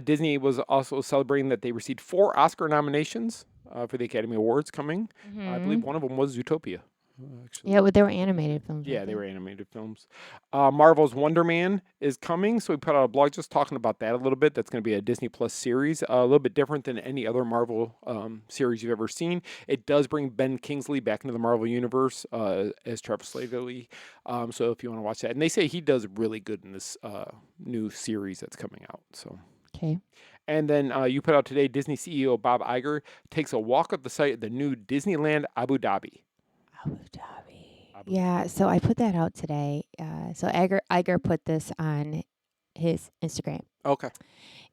Disney was also celebrating that they received 4 Oscar nominations for the Academy Awards coming. I believe one of them was Zootopia. Actually. Yeah, but they were animated films. Yeah, weren't they were animated films. Marvel's Wonder Man is coming, so we put out a blog just talking about that a little bit. That's going to be a Disney Plus series, a little bit different than any other Marvel series you've ever seen. It does bring Ben Kingsley back into the Marvel universe as Trevor Slattery. So if you want to watch that, and they say he does really good in this new series that's coming out. So. Okay. And then you put out today, Disney CEO Bob Iger takes a walk at the site of the new Disneyland Abu Dhabi. Abu Dhabi. Yeah, so I put that out today. So Iger put this on his Instagram. Okay.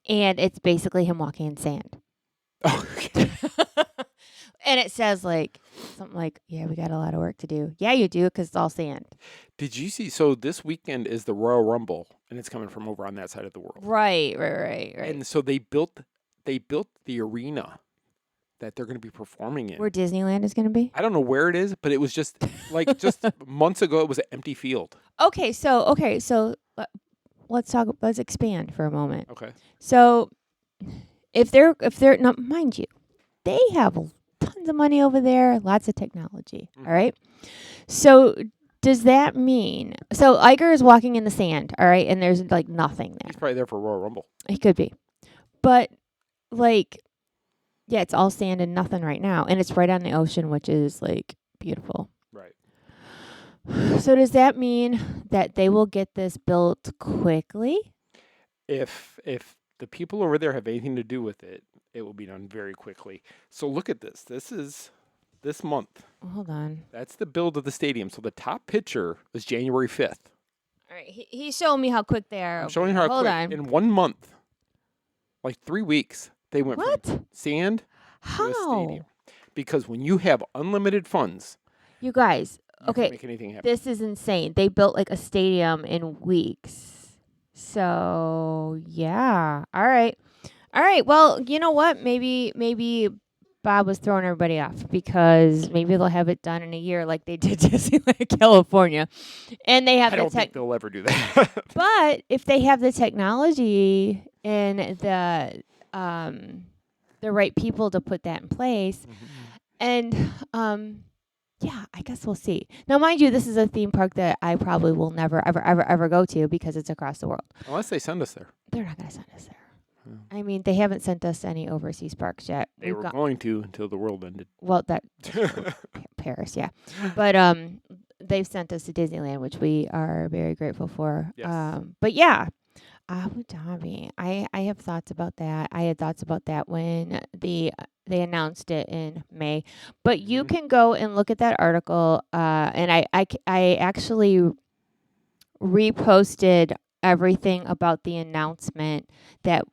And it's basically him walking in sand. Okay. And it says like something like, yeah, we got a lot of work to do. Yeah, you do, because it's all sand. Did you see? So this weekend is the Royal Rumble, and it's coming from over on that side of the world. Right. And so they built the arena that they're going to be performing in. Where Disneyland is going to be? I don't know where it is, but it was just just months ago. It was an empty field. Okay, so let's expand for a moment. Okay. So if they're now, mind you, they have tons of money over there, lots of technology. All right. So does that mean Iger is walking in the sand, all right, and there's like nothing there? He's probably there for Royal Rumble. He could be, but like, yeah, it's all sand and nothing right now, and it's right on the ocean, which is like beautiful. Right. So does that mean that they will get this built quickly? If the people over there have anything to do with it, it will be done very quickly. So look at this. This is this month. Hold on. That's the build of the stadium. So the top picture was January 5th. All right, he's showing me how quick they are. I'm showing you how Hold quick. on. In 1 month, like 3 weeks, they went What? from sand to a How? stadium. Because when you have unlimited funds, You guys, you okay, can make anything happen. this is insane. They built like a stadium in weeks. So, yeah. All right. Well, you know what? Maybe Bob was throwing everybody off because maybe they'll have it done in a year like they did Disneyland California. And they have I the don't think tech. they'll ever do that. But if they have the technology and the right people to put that in place, and yeah, I guess we'll see. Now, mind you, this is a theme park that I probably will never, ever go to because it's across the world. Unless they send us there. They're not going to send us there. I mean, they haven't sent us to any overseas parks yet. They were going to until the world ended. Well, that Paris, yeah. But they've sent us to Disneyland, which we are very grateful for. Yes. But yeah, Abu Dhabi. I have thoughts about that. I had thoughts about that when they announced it in May. But you can go and look at that article. And I actually reposted everything about the announcement that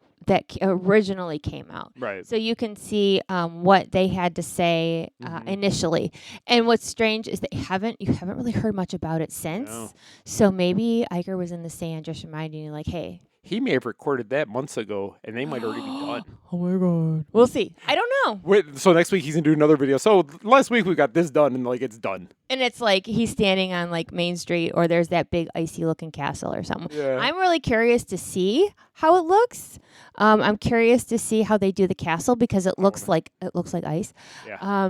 originally came out. Right. So you can see what they had to say initially. And what's strange is that you haven't really heard much about it since. No. So maybe Iger was in the stand just reminding you, like, hey. He may have recorded that months ago, and they might already be done. Oh my god. We'll see. I don't know. Wait, so next week he's gonna do another video. So last week we got this done, and like it's done. And it's like he's standing on like Main Street, or there's that big icy looking castle or something. Yeah. I'm really curious to see how it looks. I'm curious to see how they do the castle because it looks like ice. Yeah.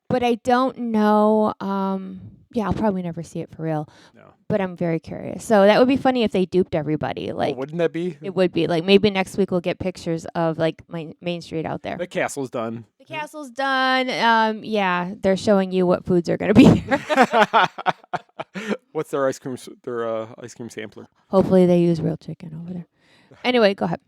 But I don't know. I'll probably never see it for real. No. But I'm very curious. So that would be funny if they duped everybody. Like, wouldn't that be? It would be. Like maybe next week we'll get pictures of like Main Street out there. The castle's done. The castle's done. They're showing you what foods are going to be there. What's their ice cream sampler? Hopefully they use real chicken over there. Anyway, go ahead.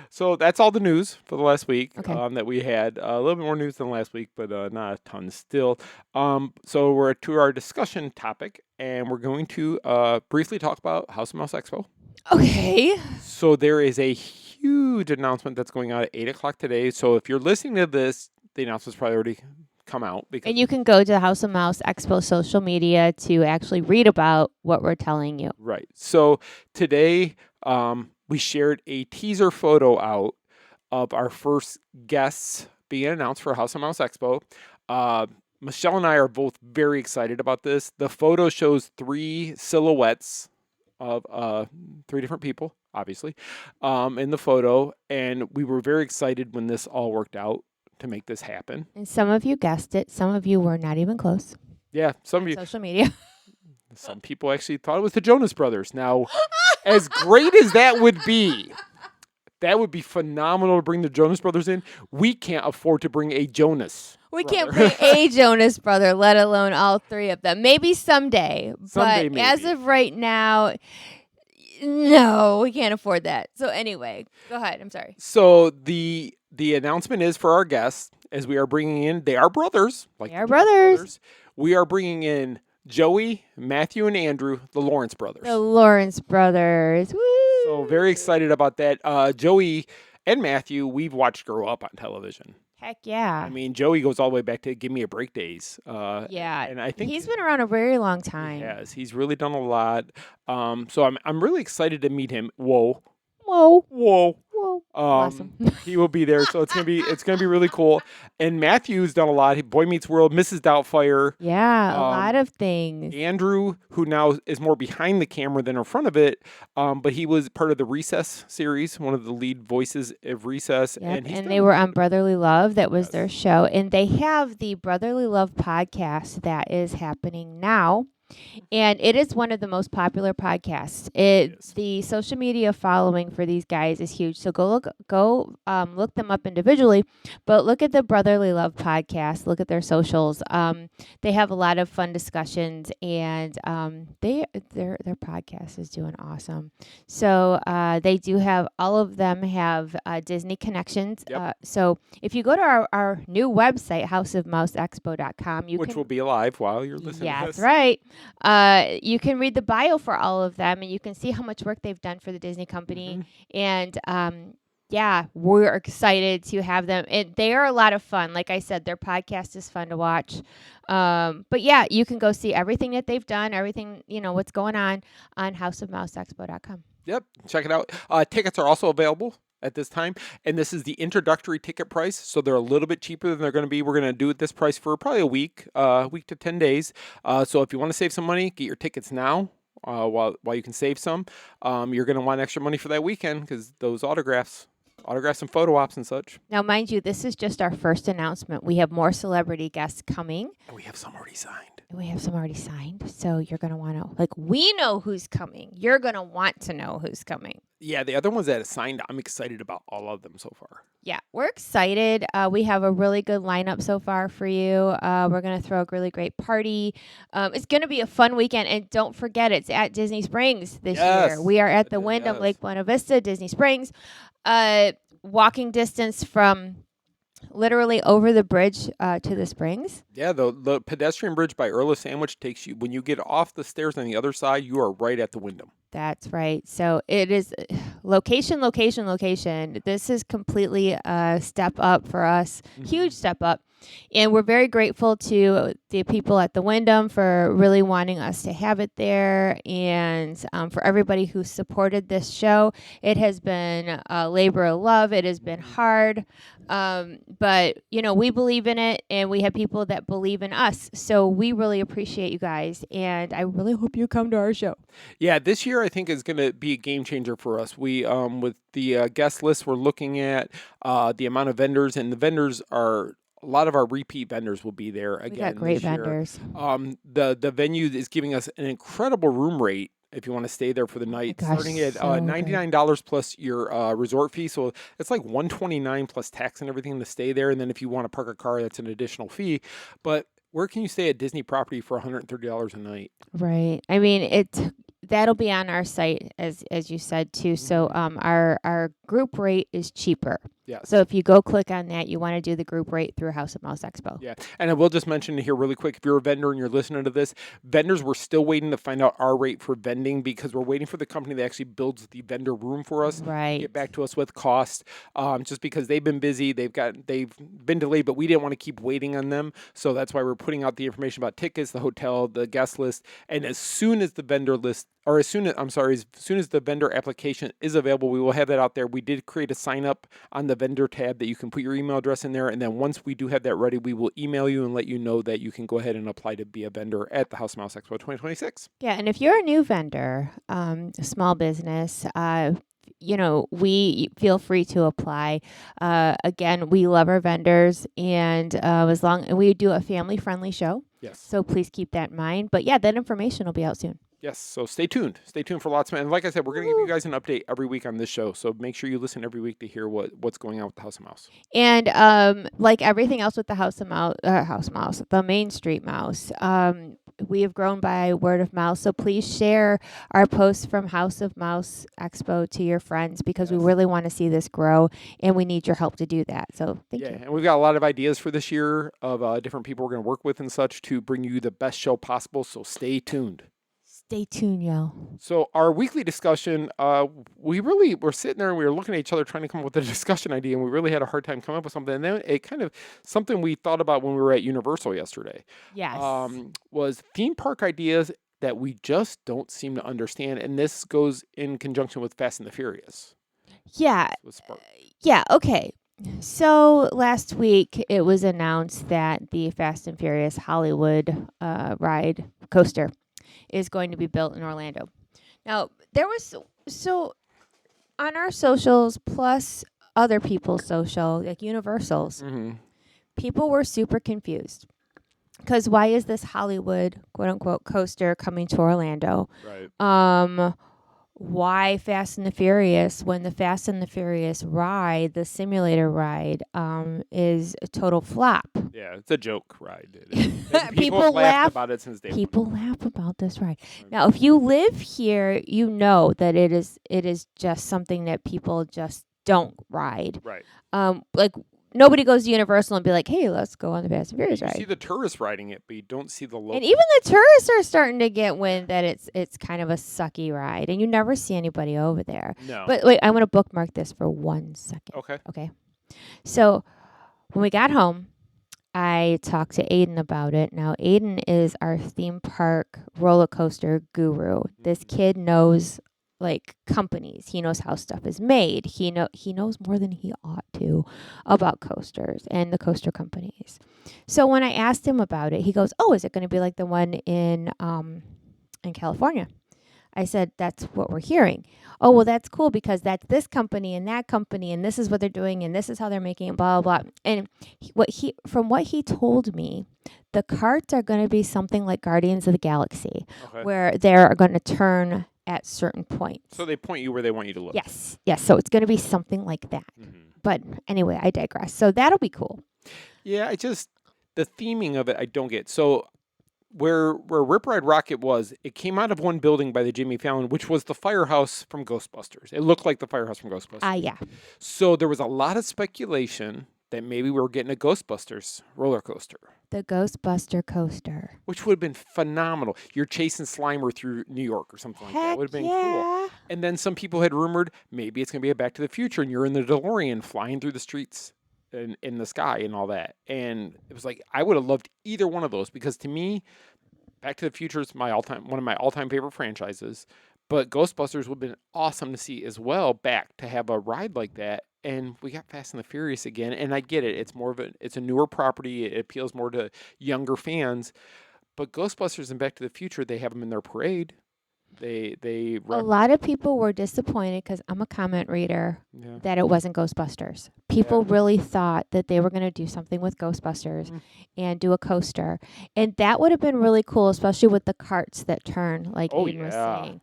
So that's all the news for the last week Okay. that we had. A little bit more news than last week, but not a ton still. So we're to our discussion topic, and we're going to briefly talk about House of Mouse Expo. Okay. So there is a huge announcement that's going on at 8 o'clock today. So if you're listening to this, the announcement's probably already come out. And you can go to House of Mouse Expo social media to actually read about what we're telling you. Right. So today we shared a teaser photo out of our first guests being announced for House of Mouse Expo. Michele and I are both very excited about this. The photo shows 3 silhouettes of 3 different people, obviously, in the photo. And we were very excited when this all worked out to make this happen. And some of you guessed it. Some of you were not even close. Yeah, some of you. Social media. Some people actually thought it was the Jonas Brothers. Now, as great as that would be phenomenal to bring the Jonas Brothers in. We can't afford to bring a Jonas. We can't bring a Jonas brother, let alone all 3 of them. Maybe someday. But maybe. As of right now, no, we can't afford that. So anyway, go ahead. I'm sorry. So the announcement is for our guests, as we are bringing in, they are brothers. They are brothers. We are bringing in Joey, Matthew, and Andrew, the Lawrence brothers. The Lawrence brothers. Woo! So very excited about that. Joey and Matthew, we've watched grow up on television. Heck yeah. I mean, Joey goes all the way back to Give Me a Break days. Yeah. And I think he's been around a very long time. Yes, he's really done a lot. So I'm really excited to meet him. Whoa. Awesome. He will be there, so it's gonna be really cool. And Matthew's done a lot. Boy Meets World, Mrs. Doubtfire. Yeah, a lot of things. Andrew, who now is more behind the camera than in front of it, but he was part of the Recess series, one of the lead voices of Recess. Yep, and they were on Brotherly Love. That was their show. And they have the Brotherly Love podcast that is happening now. And it is one of the most popular podcasts. The social media following for these guys is huge. So go look them up individually, but look at the Brotherly Love podcast. Look at their socials. They have a lot of fun discussions, and their podcast is doing awesome. So they do have, all of them have Disney connections. Yep. So if you go to our new website, houseofmouseexpo.com, which will be live while you're listening to this. That's right. You can read the bio for all of them, and you can see how much work they've done for the Disney company. And we're excited to have them. They are a lot of fun. Like I said, their podcast is fun to watch. But yeah, you can go see everything that they've done, everything, what's going on houseofmouseexpo.com. Yep, check it out. Tickets are also available at this time, and this is the introductory ticket price, so they're a little bit cheaper than they're going to be. We're going to do it this price for probably a week to 10 days. So if you want to save some money, get your tickets now while you can save some. You're going to want extra money for that weekend because those autographs and photo ops and such. Now, mind you, this is just our first announcement. We have more celebrity guests coming. And we have some already signed. So you're going to want to, we know who's coming. You're going to want to know who's coming. Yeah, the other ones that are signed, I'm excited about all of them so far. Yeah, we're excited. We have a really good lineup so far for you. We're going to throw a really great party. It's going to be a fun weekend. And don't forget, it's at Disney Springs this year. We are at the Wyndham Lake Buena Vista, Disney Springs. Walking distance from literally over the bridge to the Springs. Yeah, the pedestrian bridge by Earl of Sandwich takes you, when you get off the stairs on the other side, you are right at the Wyndham. That's right. So it is location, location, location. This is completely a step up for us, huge step up. And we're very grateful to the people at the Wyndham for really wanting us to have it there, and for everybody who supported this show. It has been a labor of love. It has been hard, but we believe in it, and we have people that believe in us. So we really appreciate you guys, and I really hope you come to our show. Yeah, this year I think is going to be a game changer for us. We with the guest list we're looking at, the amount of vendors, and the vendors are. A lot of our repeat vendors will be there again. We got great this year. vendors. The venue is giving us an incredible room rate if you want to stay there for the night, starting at $99 plus your resort fee. So it's like $129 plus tax and everything to stay there. And then if you want to park a car, that's an additional fee. But where can you stay at Disney property for $130 a night? Right. I mean, that'll be on our site as you said too. So our group rate is cheaper. Yes. So if you go click on that, you want to do the group rate through House of Mouse Expo. Yeah. And I will just mention here really quick, if you're a vendor and you're listening to this, vendors, we're still waiting to find out our rate for vending because we're waiting for the company that actually builds the vendor room for us right. to get back to us with cost. Just because they've been busy, they've been delayed, but we didn't want to keep waiting on them. So that's why we're putting out the information about tickets, the hotel, the guest list. And as soon as the vendor list, or as soon as the vendor application is available, we will have that out there. We did create a sign up on the vendor tab that you can put your email address in there. And then once we do have that ready, we will email you and let you know that you can go ahead and apply to be a vendor at the House of Mouse Expo 2026. Yeah. And if you're a new vendor, a small business, we feel free to apply. Again, we love our vendors, and and we do a family-friendly show. Yes. So please keep that in mind. But yeah, that information will be out soon. Yes, so stay tuned. Stay tuned for lots of, and like I said, we're going to give you guys an update every week on this show. So make sure you listen every week to hear what's going on with the House of Mouse. And like everything else with the House of Mouse, the Main Street Mouse, we have grown by word of mouth. So please share our posts from House of Mouse Expo to your friends because we really want to see this grow, and we need your help to do that. So thank you. And we've got a lot of ideas for this year of different people we're going to work with and such to bring you the best show possible. So stay tuned. Stay tuned, y'all. So our weekly discussion, we really were sitting there and we were looking at each other trying to come up with a discussion idea, and we really had a hard time coming up with something. And then it kind of something we thought about when we were at Universal yesterday. Yes. Was theme park ideas that we just don't seem to understand, and this goes in conjunction with Fast and the Furious. Yeah. Yeah. Okay. So last week it was announced that the Fast and Furious Hollywood ride coaster is going to be built in Orlando. Now, there was so on our socials plus other people's social, like Universal's, people were super confused. Because why is this Hollywood, quote unquote, coaster coming to Orlando? Right. Why Fast and the Furious when the Fast and the Furious ride, the simulator ride, is a total flop? Yeah, it's a joke ride. People laugh about it since day one. People laugh about this ride. Now, if you live here, you know that it is just something that people just don't ride. Right. Like nobody goes to Universal and be like, "Hey, let's go on the Fast and Furious ride." You see the tourists riding it, but you don't see the locals. And even the tourists are starting to get wind that it's kind of a sucky ride, and you never see anybody over there. No. But wait, I want to bookmark this for 1 second. Okay. Okay. So when we got home, I talked to Aiden about it. Now, Aiden is our theme park roller coaster guru. This kid knows like companies. He knows how stuff is made. He knows more than he ought to about coasters and the coaster companies. So when I asked him about it, he goes, "Oh, is it going to be like the one in California?" I said, "That's what we're hearing." "Oh, well, that's cool because that's this company and that company and this is what they're doing and this is how they're making it, blah, blah, blah." And from what he told me, the carts are going to be something like Guardians of the Galaxy, where they're going to turn at certain points. So they point you where they want you to look. Yes. So it's going to be something like that. But anyway, I digress. So that'll be cool. Yeah, the theming of it, I don't get. So where Rip Ride Rocket was, it came out of one building by the Jimmy Fallon, which was the firehouse from Ghostbusters. It looked like the firehouse from Ghostbusters. Yeah. So there was a lot of speculation that maybe we're getting a Ghostbusters roller coaster, The Ghostbuster coaster. which would have been phenomenal. You're chasing Slimer through New York or something like that. Heck Would have been yeah. cool. And then some people had rumored maybe it's going to be a Back to the Future and you're in the DeLorean flying through the streets and in the sky and all that. And it was like, I would have loved either one of those because to me, Back to the Future is one of my all-time favorite franchises. But Ghostbusters would have been awesome to see as well back to have a ride like that. And we got Fast and the Furious again. And I get it. It's a newer property. It appeals more to younger fans. But Ghostbusters and Back to the Future, they have them in their parade. A lot of people were disappointed because I'm a comment reader that it wasn't Ghostbusters. People really thought that they were going to do something with Ghostbusters and do a coaster. And that would have been really cool, especially with the carts that turn, like Aiden was saying.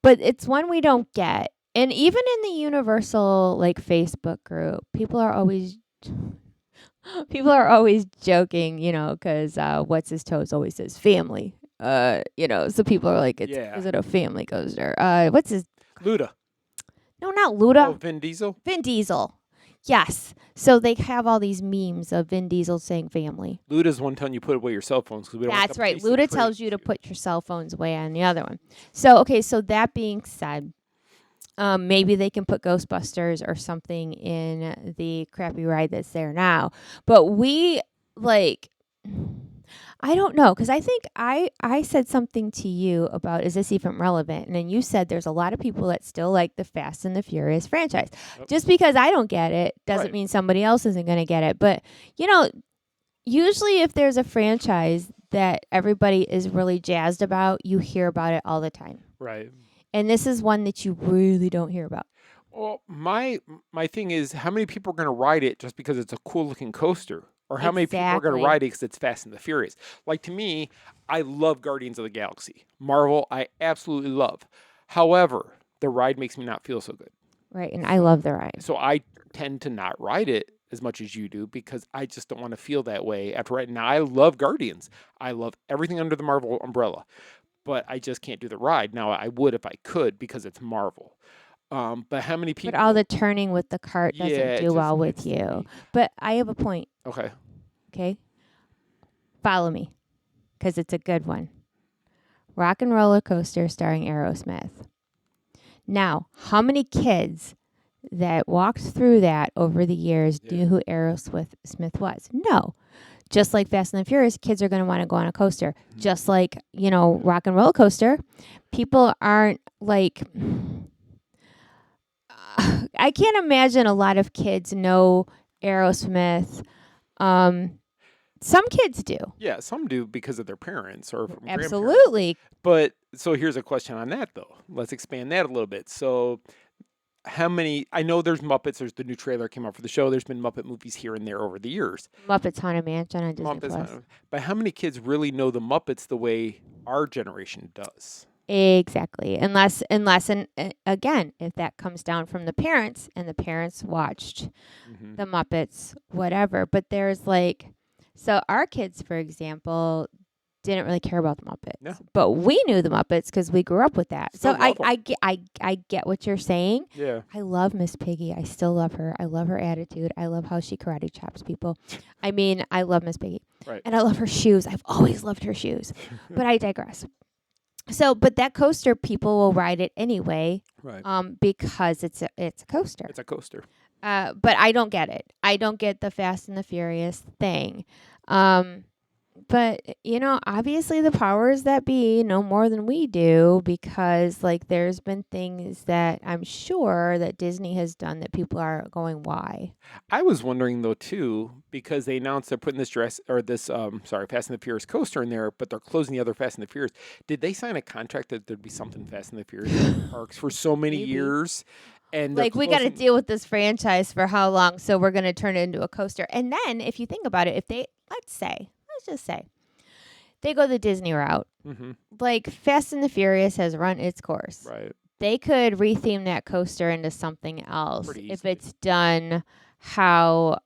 But it's one we don't get. And even in the Universal Facebook group, people are always joking, because What's His Toes always says family. So people are like, is it a family coaster? What's his? Luda. No, not Luda. Oh, Vin Diesel? Vin Diesel. Yes. So they have all these memes of Vin Diesel saying family. Luda's one telling you put away your cell phones because we don't. That's right. Luda tells you to put your cell phones away on the other one. So so that being said, maybe they can put Ghostbusters or something in the crappy ride that's there now. But I don't know, because I think I said something to you about, is this even relevant? And then you said there's a lot of people that still like the Fast and the Furious franchise. Yep. Just because I don't get it doesn't mean somebody else isn't going to get it. But, usually if there's a franchise that everybody is really jazzed about, you hear about it all the time. Right. And this is one that you really don't hear about. Well, my thing is, how many people are going to ride it just because it's a cool looking coaster? Or how many people are going to ride it because it's Fast and the Furious? Like, to me, I love Guardians of the Galaxy. Marvel, I absolutely love. However, the ride makes me not feel so good. Right, and I love the ride. So I tend to not ride it as much as you do because I just don't want to feel that way after riding. Now, I love Guardians. I love everything under the Marvel umbrella. But I just can't do the ride. Now, I would if I could because it's Marvel. But how many people? But all the turning with the cart doesn't do well with you. But I have a point. Okay. Follow me, because it's a good one. Rock and Roller Coaster starring Aerosmith. Now, how many kids that walked through that over the years knew who Aerosmith was? No. Just like Fast and the Furious, kids are going to want to go on a coaster. Mm-hmm. Just like, Rock and Roller Coaster, people aren't like... I can't imagine a lot of kids know Aerosmith. Some kids do. Yeah, some do because of their parents or from Absolutely. But so here's a question on that, though. Let's expand that a little bit. So how many, I know there's Muppets, there's the new trailer came out for the show. There's been Muppet movies here and there over the years. Muppets Haunted Mansion on Disney Plus. But how many kids really know the Muppets the way our generation does? Exactly. Unless, and again, if that comes down from the parents and the parents watched the Muppets, whatever. But there's so our kids, for example, didn't really care about the Muppets. No. But we knew the Muppets because we grew up with that. So I get what you're saying. Yeah. I love Miss Piggy. I still love her. I love her attitude. I love how she karate chops people. I mean, I love Miss Piggy. Right. And I love her shoes. I've always loved her shoes. But I digress. So, but that coaster, people will ride it anyway, right? Because it's a coaster. It's a coaster. But I don't get it. I don't get the Fast and the Furious thing. But obviously the powers that be know more than we do because there's been things that I'm sure that Disney has done that people are going, why? I was wondering though too, because they announced they're putting this Fast and the Furious coaster in there, but they're closing the other Fast and the Furious. Did they sign a contract that there'd be something Fast and the Furious parks for so many years? And we got to deal with this franchise for how long? So we're going to turn it into a coaster. And then if you think about it, if they, let's just say, they go the Disney route. Mm-hmm. Fast and the Furious has run its course. Right. They could retheme that coaster into something else if it's done how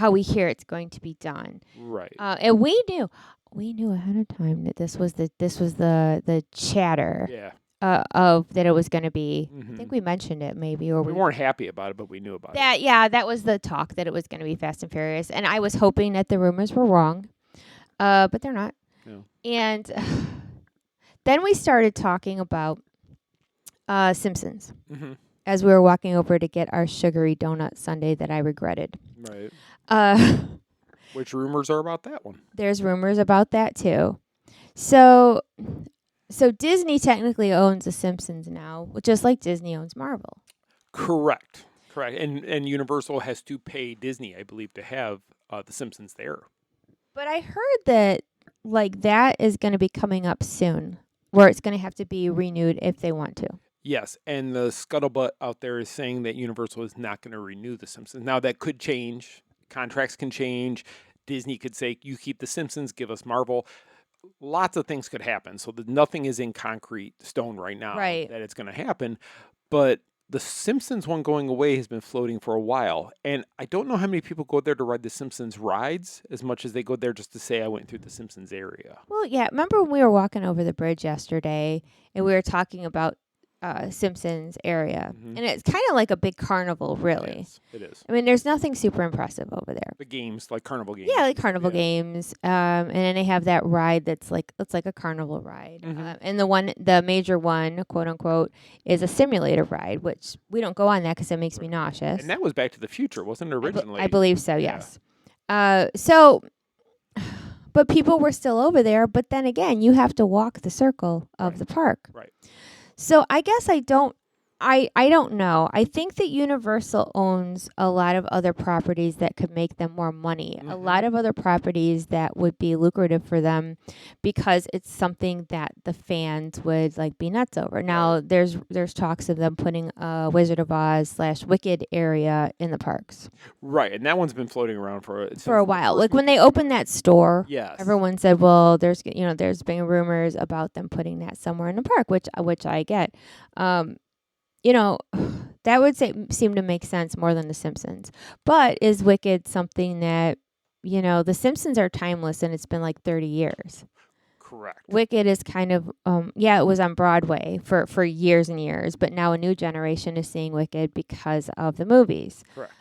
we hear it's going to be done. Right. And we knew ahead of time that this was the chatter. Yeah. of that it was going to be. I think we mentioned it maybe, or We weren't happy about it, but we knew about it. that. Yeah, that was the talk that it was going to be Fast and Furious, and I was hoping that the rumors were wrong, but they're not. No. And then we started talking about Simpsons Mm-hmm. as we were walking over to get our sugary donut sundae that I regretted. Right. Uh, Which rumors are about that one? there's rumors about that too. So Disney technically owns The Simpsons now, just like Disney owns Marvel. Correct. And Universal has to pay Disney, I believe, to have the Simpsons there. But I heard that like that is going to be coming up soon, where it's going to have to be renewed if they want to. Yes, and the scuttlebutt out there is saying that Universal is not going to renew the Simpsons. Now that could change. Contracts can change. Disney could say, "You keep the Simpsons, give us Marvel." Lots of things could happen. So nothing is in concrete stone right now Right. that it's going to happen. But the Simpsons one going away has been floating for a while. And I don't know how many people go there to ride the Simpsons rides as much as they go there just to say, I went through the Simpsons area. Well, yeah. Remember when we were walking over the bridge yesterday and we were talking about Simpsons area, and it's kind of like a big carnival, really. It is. I mean, there's nothing super impressive over there. The games, like carnival games. Yeah, like carnival games. And then they have that ride it's like a carnival ride. And the major one, quote unquote, is a simulator ride, which we don't go on that because it makes me nauseous. And that was Back to the Future, wasn't it originally? I believe so, yes. So, but people were still over there. But then again, you have to walk the circle of the park. Right. So I guess I don't know. I think that Universal owns a lot of other properties that could make them more money. A lot of other properties that would be lucrative for them because it's something that the fans would like be nuts over. Now there's talks of them putting a Wizard of Oz / Wicked area in the parks. Right, and that one's been floating around for a while. Like when they opened that store, yes. everyone said, "Well, there's been rumors about them putting that somewhere in the park," which I get. That would seem to make sense more than The Simpsons. But is Wicked something that, The Simpsons are timeless and it's been like 30 years. Correct. Wicked is kind of, it was on Broadway for years and years, but now a new generation is seeing Wicked because of the movies. Correct.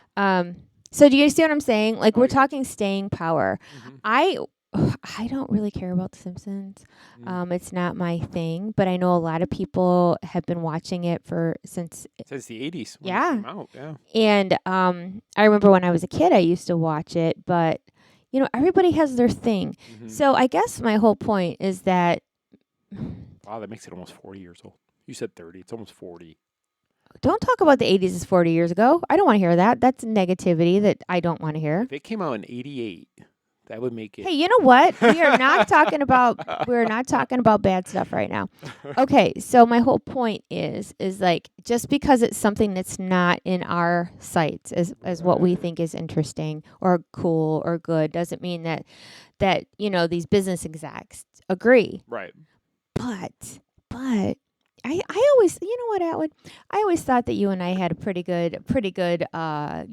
So do you see what I'm saying? Like we're talking staying power. I don't really care about The Simpsons. It's not my thing, but I know a lot of people have been watching it since the 80s. When yeah. It came out, yeah. And I remember when I was a kid, I used to watch it, but everybody has their thing. So I guess my whole point is that. Wow, that makes it almost 40 years old. You said 30. It's almost 40. Don't talk about the 80s as 40 years ago. I don't want to hear that. That's negativity that I don't want to hear. If it came out in 88. That would make it. Hey, you know what? We are not talking about bad stuff right now. Okay, so my whole point is like just because it's something that's not in our sights as what we think is interesting or cool or good doesn't mean that these business execs agree. Right. But I always, Atwood? I always thought that you and I had a pretty good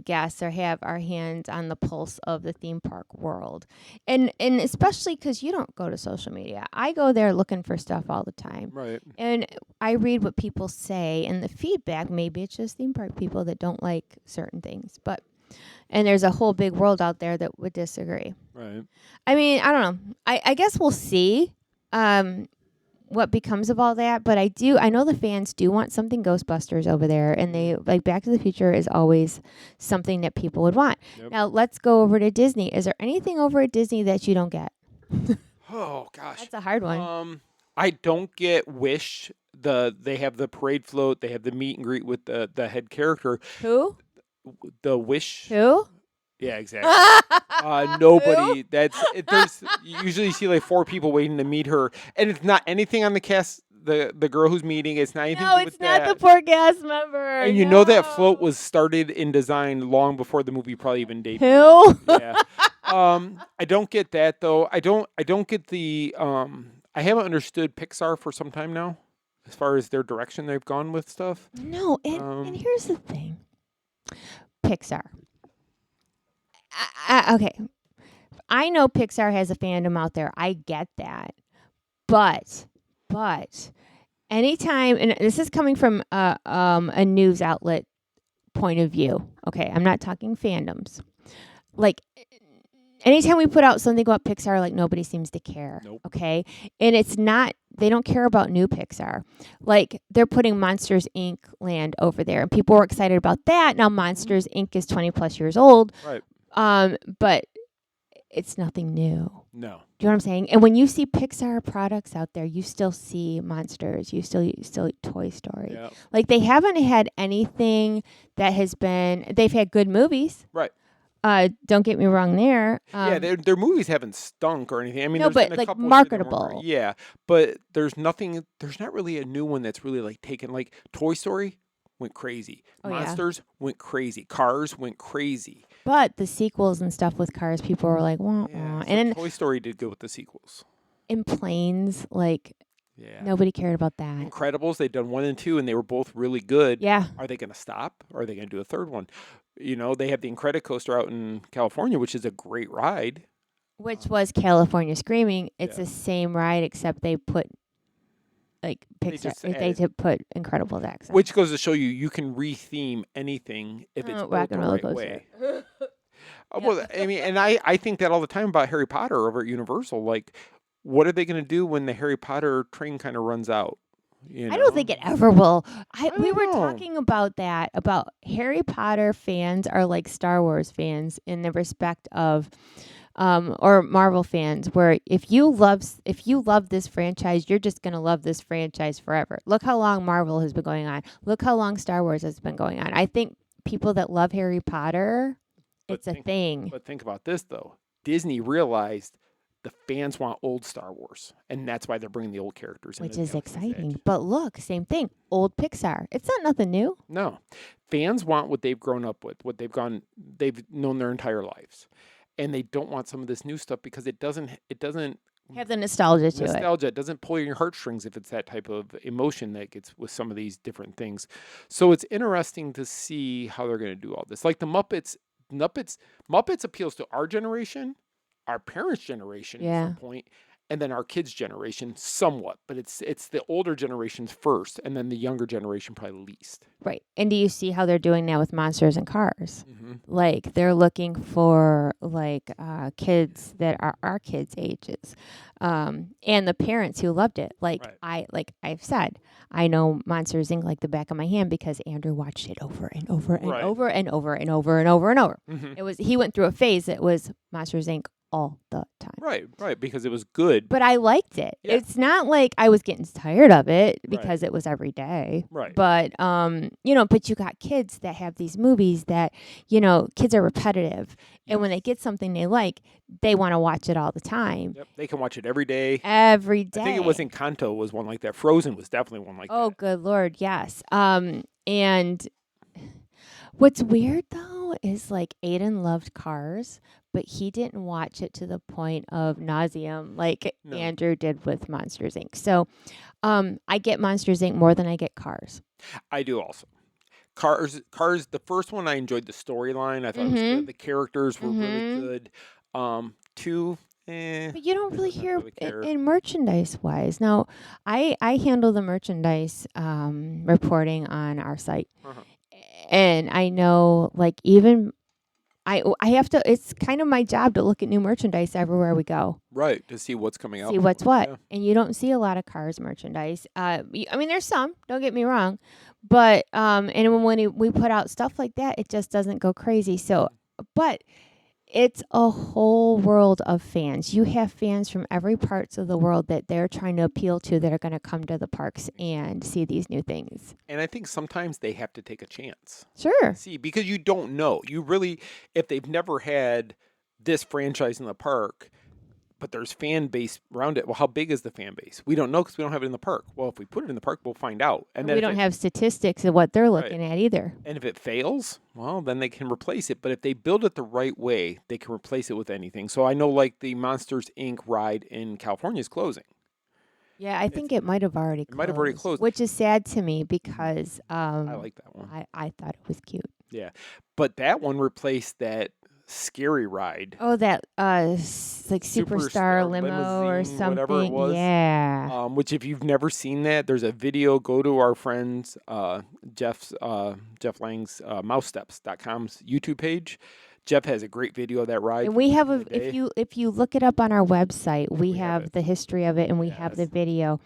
guess or have our hands on the pulse of the theme park world, and especially because you don't go to social media. I go there looking for stuff all the time, right? And I read what people say and the feedback. Maybe it's just theme park people that don't like certain things, and there's a whole big world out there that would disagree. Right. I mean, I don't know. I guess we'll see. What becomes of all that, but I know the fans do want something Ghostbusters over there, and they like Back to the Future is always something that people would want. Yep. Now let's go over to Disney. Is there anything over at Disney that you don't get? Oh gosh, that's a hard one. I don't get Wish. They have the parade float. They have the meet and greet with the head character. Who? The Wish. Who? Yeah, exactly. Nobody. There's you usually see like 4 people waiting to meet her, and it's not anything on the cast. The girl who's meeting. It's not anything. No, it's not the poor cast member. And you know that float was started in design long before the movie probably even debuted. Who? Yeah. I don't get that though. I don't get the. I haven't understood Pixar for some time now, as far as their direction they've gone with stuff. No, and here's the thing. Pixar. Okay, I know Pixar has a fandom out there. I get that, but anytime, and this is coming from a news outlet point of view. Okay, I'm not talking fandoms. Like anytime we put out something about Pixar, like nobody seems to care. Nope. Okay, and it's not. They don't care about new Pixar. Like they're putting Monsters Inc. land over there, and people were excited about that. Now Monsters Inc. is 20 plus years old. Right. But it's nothing new. No. Do you know what I'm saying? And when you see Pixar products out there, you still see Monsters. You still Toy Story. Yeah. Like they haven't had anything that has been. They've had good movies. Right. Don't get me wrong there. Yeah, their movies haven't stunk or anything. I mean, no, there's but been a like couple or two that weren't marketable. great. Yeah, but there's nothing. There's not really a new one that's really like taken. Like Toy Story went crazy. Oh, yeah. Monsters went crazy. Cars went crazy. But the sequels and stuff with cars, people were like, wah, Yeah, wah. so And then Toy Story did good with the sequels. in planes, like Yeah. nobody cared about that. Incredibles, they've done 1 and 2, and they were both really good. Yeah. Are they going to stop? Or are they going to do a third one? You know, they have the Incredicoaster out in California, which is a great ride. Which was California Screaming. It's Yeah. the same ride, except they put like Pixar. just They added- did put Incredibles accent. Which goes to show you can retheme anything if it's Oh, built Rock the and Roller right Coaster. way. Well, I mean, and I think that all the time about Harry Potter over at Universal. Like, what are they going to do when the Harry Potter train kind of runs out? You I don't think it ever will. We don't were know. talking about that, about Harry Potter fans are like Star Wars fans in the respect of or Marvel fans, where if you love this franchise, you're just gonna love this franchise forever. Look how long Marvel has been going on. Look how long Star Wars has been going on. I think people that love Harry Potter, But it's a thing. But think about this though. Disney realized the fans want old Star Wars, and that's why they're bringing the old characters in. Which as is Galaxy's exciting. Edge. But look, same thing. Old Pixar. It's not nothing new. No, fans want what they've grown up with, what they've known their entire lives, and they don't want some of this new stuff because it doesn't Have the nostalgia to it. nostalgia. It doesn't pull your heartstrings if it's that type of emotion that gets with some of these different things. So it's interesting to see how they're going to do all this. Like the Muppets appeals to our generation, our parents' generation Yeah. at some point, and then our kids' generation somewhat. But it's the older generations first, and then the younger generation probably least. Right. And do you see how they're doing now with Monsters and Cars? Mm-hmm. Like they're looking for like kids that are our kids' ages, and the parents who loved it. Like I've said, I know Monsters Inc. like the back of my hand because Andrew watched it over and over and Right. over and over and over and over and over. Mm-hmm. He went through a phase that was Monsters Inc. all the time. Right, because it was good. But I liked it. Yeah. It's not like I was getting tired of it because it was every day. Right. But but you got kids that have these movies that, kids are repetitive. And when they get something they like, they want to watch it all the time. Yep, they can watch it every day. Every day. I think it was Encanto was one like that. Frozen was definitely one like Oh, that. good Lord, yes. And what's weird though is like Aiden loved Cars, but he didn't watch it to the point of nauseum like No. Andrew did with Monsters Inc. So I get Monsters Inc. more than I get Cars. I do also. Cars. The first one I enjoyed the storyline. I thought it was Mhm. good. The characters were really Mhm. good. 2, But you don't really not hear really care. in merchandise wise. Now, I handle the merchandise reporting on our site, Uh-huh. and I know like even I have to. It's kind of my job to look at new merchandise everywhere we go. Right, to see what's coming out. See what's what. Yeah. And you don't see a lot of Cars merchandise. I mean, there's some, don't get me wrong, but and when we put out stuff like that, it just doesn't go crazy. So, but it's a whole world of fans. You have fans from every parts of the world that they're trying to appeal to that are going to come to the parks and see these new things. And I think sometimes they have to take a chance. Sure. See, because you don't know. You really, if they've never had this franchise in the park, but there's fan base around it. Well, how big is the fan base? We don't know because we don't have it in the park. Well, if we put it in the park, we'll find out. And then We if don't it- have statistics of what they're looking at either. And if it fails, well, then they can replace it. But if they build it the right way, they can replace it with anything. So I know, like the Monsters Inc. ride in California is closing. Yeah, I think it might have already closed. It might have already closed. Which is sad to me because I like that one. I thought it was cute. Yeah, but that one replaced that scary ride. Oh, that like superstar limo or limousine, whatever it something. was. Yeah. Which if you've never seen that, there's a video. Go to our friends Jeff Lang's mousesteps.com's YouTube page. Jeff has a great video of that ride. And we have from back in the day. if you look it up on our website, we have have it. the history of it and we have the video,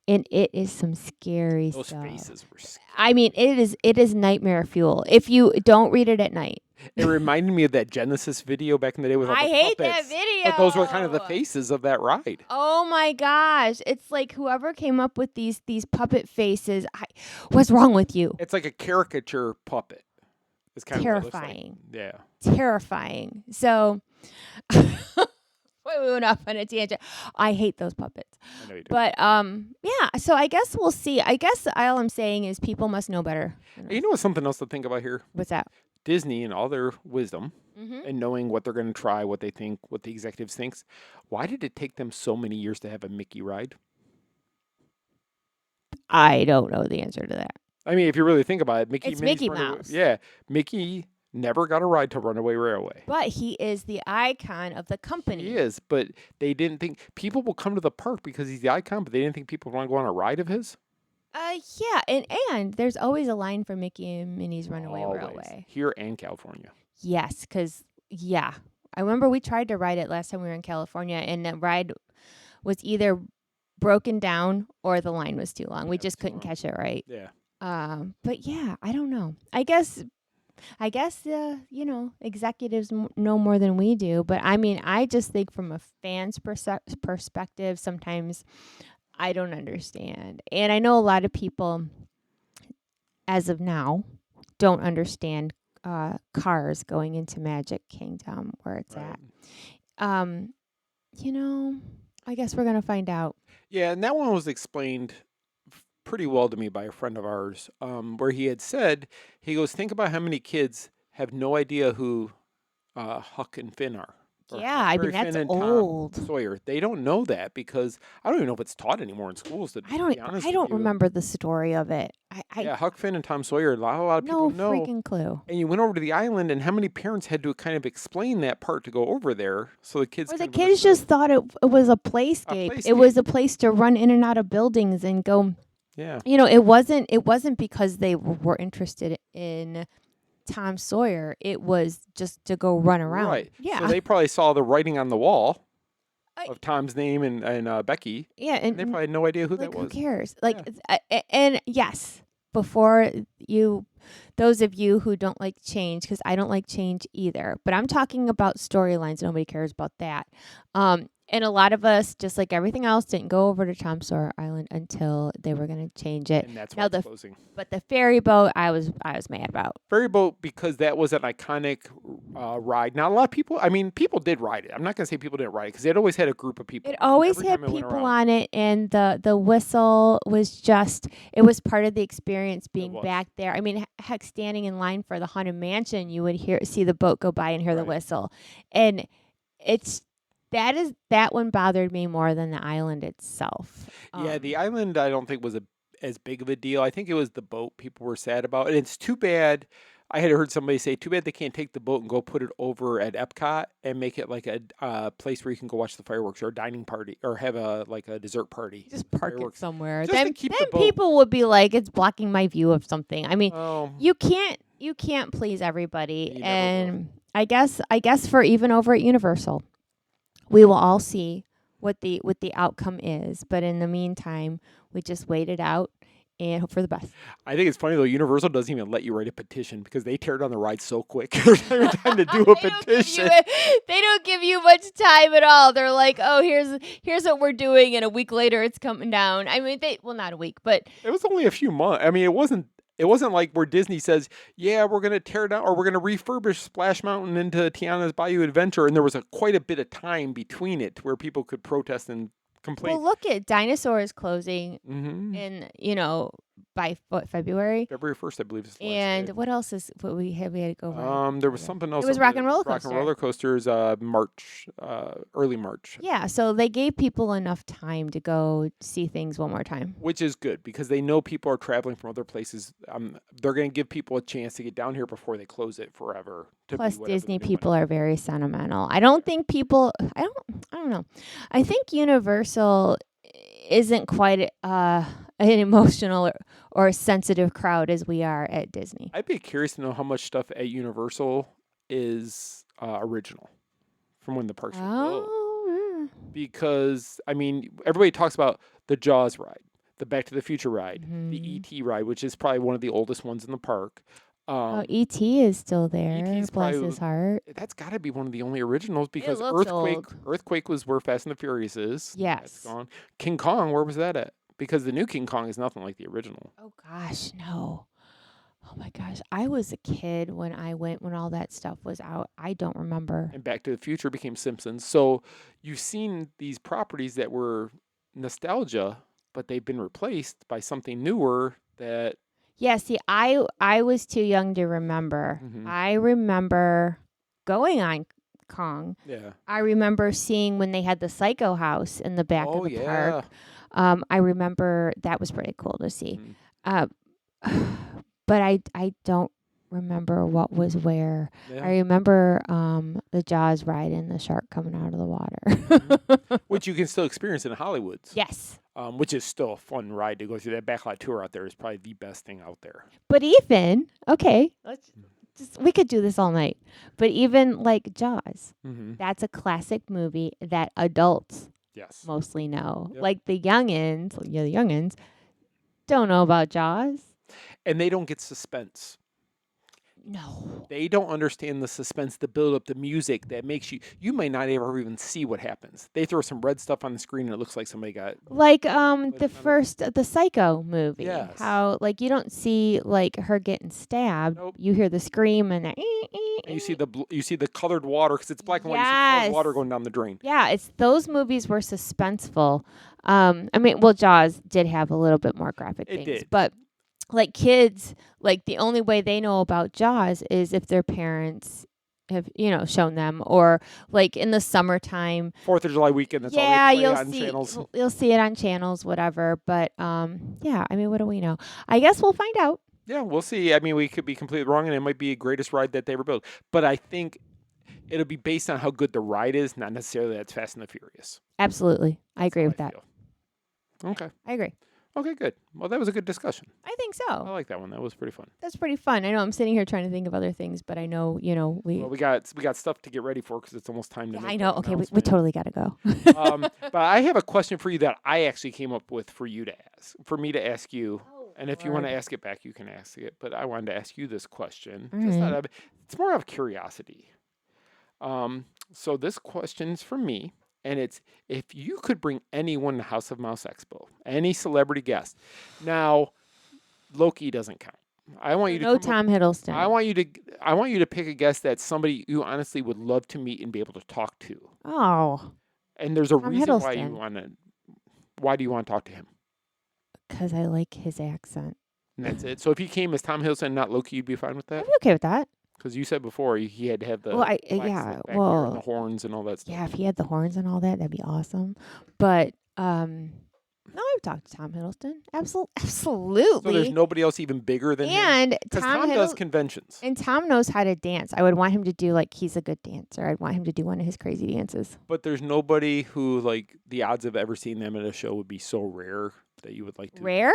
and it is some scary Those stuff. faces were scary. I mean, it is nightmare fuel. If you don't read it at night. It reminded me of that Genesis video back in the day with all I the hate that puppets. video. But those were kind of the faces of that ride. Oh my gosh. It's like whoever came up with these puppet faces, what's wrong with you? It's like a caricature puppet. It's kind of what it looks like. Terrifying. Yeah. Terrifying. So we went off on a tangent. I hate those puppets. I know you do. But yeah, so I guess we'll see. I guess all I'm saying is people must know better. You know what's something else to think about here? What's that? Disney and all their wisdom Mm-hmm. and knowing what they're going to try, what they think, what the executives thinks. Why did it take them so many years to have a Mickey ride? I don't know the answer to that. I mean, if you really think about it, It's Minnie's Mickey Runaway- Mouse. Yeah, Mickey never got a ride to Runaway Railway. But he is the icon of the company. He is, but they didn't think people will come to the park because he's the icon, but they didn't think people want to go on a ride of his. Yeah, and there's always a line for Mickey and Minnie's Runaway Always. Railway. Here and California. Yes, because, yeah. I remember we tried to ride it last time we were in California, and the ride was either broken down or the line was too long. We just couldn't catch it right. Yeah. But, yeah, I don't know. I guess executives know more than we do. But, I mean, I just think from a fan's perspective, sometimes I don't understand. And I know a lot of people, as of now, don't understand cars going into Magic Kingdom where it's Right. at. I guess we're going to find out. Yeah, and that one was explained pretty well to me by a friend of ours, where he had said, he goes, think about how many kids have no idea who Huck and Finn are. Or Yeah, I mean, Huckleberry that's Finn and Tom old. Sawyer. They don't know that because I don't even know if it's taught anymore in schools. To I be honest don't with you. remember the story of it. Yeah, Huck Finn and Tom Sawyer. A lot of No people know. freaking clue. And you went over to the island, and how many parents had to kind of explain that part to go over there so the kids. Or the kind of kids understood. just thought it was a playscape. It was a place to run in and out of buildings and go. Yeah. It wasn't because they were interested in Tom Sawyer. It was just to go run around. Right. Yeah. So they probably saw the writing on the wall I- of Tom's name and Becky. Yeah, And they probably had no idea who that was. Who cares? And yes, before those of you who don't like change, because I don't like change either, but I'm talking about storylines. Nobody cares about that. And a lot of us, just like everything else, didn't go over to Tom Sawyer Island until they were going to change it. And that's Now why it's closing. But the ferry boat, I was mad about. Ferry boat, because that was an iconic ride. Now, a lot of people, people did ride it. I'm not going to say people didn't ride it because it always had a group of people. It always Every had time I went people around. on it, and the whistle was it was part of the experience being was. back there. I mean, heck, standing in line for the Haunted Mansion, you would see the boat go by and hear the Right. whistle. And that one bothered me more than the island itself. Yeah, the island I don't think was as big of a deal. I think it was the boat people were sad about. And it's too bad. I had heard somebody say, too bad they can't take the boat and go put it over at Epcot and make it like a place where you can go watch the fireworks or a dining party or have a dessert party. Just park it Fireworks. somewhere. Just to Then keep the boat. people would be like, it's blocking my view of something. I mean, Oh, you can't please everybody. You never And I guess for even over at Universal, we will all see what the outcome is. But in the meantime, we just wait it out and hope for the best. I think it's funny though. Universal doesn't even let you write a petition because they tear down the ride so quick. There's not even time to do a petition. They don't give you much time at all. They're like, oh, here's what we're doing, and a week later it's coming down. I mean, not a week, but It was only a few months. I mean, it wasn't like where Disney says, yeah, we're going to tear down or we're going to refurbish Splash Mountain into Tiana's Bayou Adventure. And there was quite a bit of time between it where people could protest and complain. well, look at Dinosaur is closing Mhm. in by February. February 1st, I believe, is the last And day. what else is what we had to go ride? There was something else. It was Rock and Roller Rock Coaster. and Roller Coasters, March, early March. Yeah, so they gave people enough time to go see things one more time. Which is good because they know people are traveling from other places. They're going to give people a chance to get down here before they close it forever. Plus, Disney people are very sentimental. I don't think people. I don't know. I think Universal isn't quite an emotional or sensitive crowd as we are at Disney. I'd be curious to know how much stuff at Universal is original from when the parks were built. Oh, Because, I mean, everybody talks about the Jaws ride, the Back to the Future ride, the Mhm. E.T. ride, which is probably one of the oldest ones in the park. E.T. is still there. E.T.'s Bless probably- his heart. That's got to be one of the only originals because looks Earthquake was where Fast and the Furious is. Yes. That's gone. King Kong, where was that at? Because the new King Kong is nothing like the original. Oh gosh, no. Oh my gosh, I was a kid when I went when all that stuff was out. I don't remember. And Back to the Future became Simpsons. So you've seen these properties that were nostalgia, but they've been replaced by something newer that Yeah, see, I was too young to remember. Mhm. I remember going on Kong. yeah. I remember seeing when they had the Psycho House in the back of the park. I remember that was pretty cool to see. Mhm. But I don't remember what was where. Yeah. I remember the Jaws ride and the shark coming out of the water. Which you can still experience in Hollywoods. Yes. Which is still a fun ride to go through. That backlot tour out there is probably the best thing out there. But even, okay, we could do this all night. But even like Jaws, Mm-hmm. that's a classic movie that adults Yes. mostly know. Yep. Like the youngins don't know about Jaws. And they don't get suspense. No. They don't understand the suspense, the build up, the music that makes you may not ever even see what happens. They throw some red stuff on the screen and it looks like somebody got Like the Psycho movie. Yes. How like you don't see like her getting stabbed. Nope. You hear the scream and the and you see the colored water because it's black and white. You see colored Yes. water going down the drain. Yeah, it's those movies were suspenseful. I mean, well, Jaws did have a little bit more graphic It things, did. but like kids, like the only way they know about Jaws is if their parents have, shown them, or like in the summertime. 4th of July weekend. That's Yeah, all they play you'll on see channels. you'll see it on channels, whatever. But yeah, I mean, what do we know? I guess we'll find out. Yeah, we'll see. I mean, we could be completely wrong, and it might be the greatest ride that they ever built. But I think it'll be based on how good the ride is, not necessarily that it's Fast and the Furious. Absolutely, I agree with I that. feel. Okay. I agree. Okay, good. Well, that was a good discussion. I think I so. like that one. That was pretty fun. That's pretty fun. I know I'm sitting here trying to think of other things, but I know, Well, we got stuff to get ready for because it's almost time to. Yeah, make I know. that Okay, we announcement. totally got to go. But I have a question for you that I actually came up with for you to ask, for me to ask you. And if you want to ask it back, you can ask it. But I wanted to ask you this question. Just out of, it's more of curiosity. So this question's from me, and it's if you could bring anyone to House of Mouse Expo, any celebrity guest. Now, Loki doesn't count. I want you to No come Tom Hiddleston. I want you to pick a guest that's somebody you honestly would love to meet and be able to talk to. Oh, And there's a Tom reason why you Hiddleston. want to. Why do you want to talk to him? because I like his accent. And that's it. So if he came as Tom Hiddleston, not Loki, you'd be fine with that? I'd be okay with that. Because you said before he had to have the Well, black yeah, slick back there well, and the horns and all that stuff. Yeah, if he had the horns and all that, that'd be awesome. But no, I've talked to Tom Hiddleston. Absolutely. So there's nobody else even bigger than him? And Because Tom Tom does Hiddle- conventions. And Tom knows how to dance. I would want him to do like he's a good dancer. I'd want him to do one of his crazy dances. But there's nobody who, like, the odds of ever seeing them at a show would be so rare that you would like to. Rare?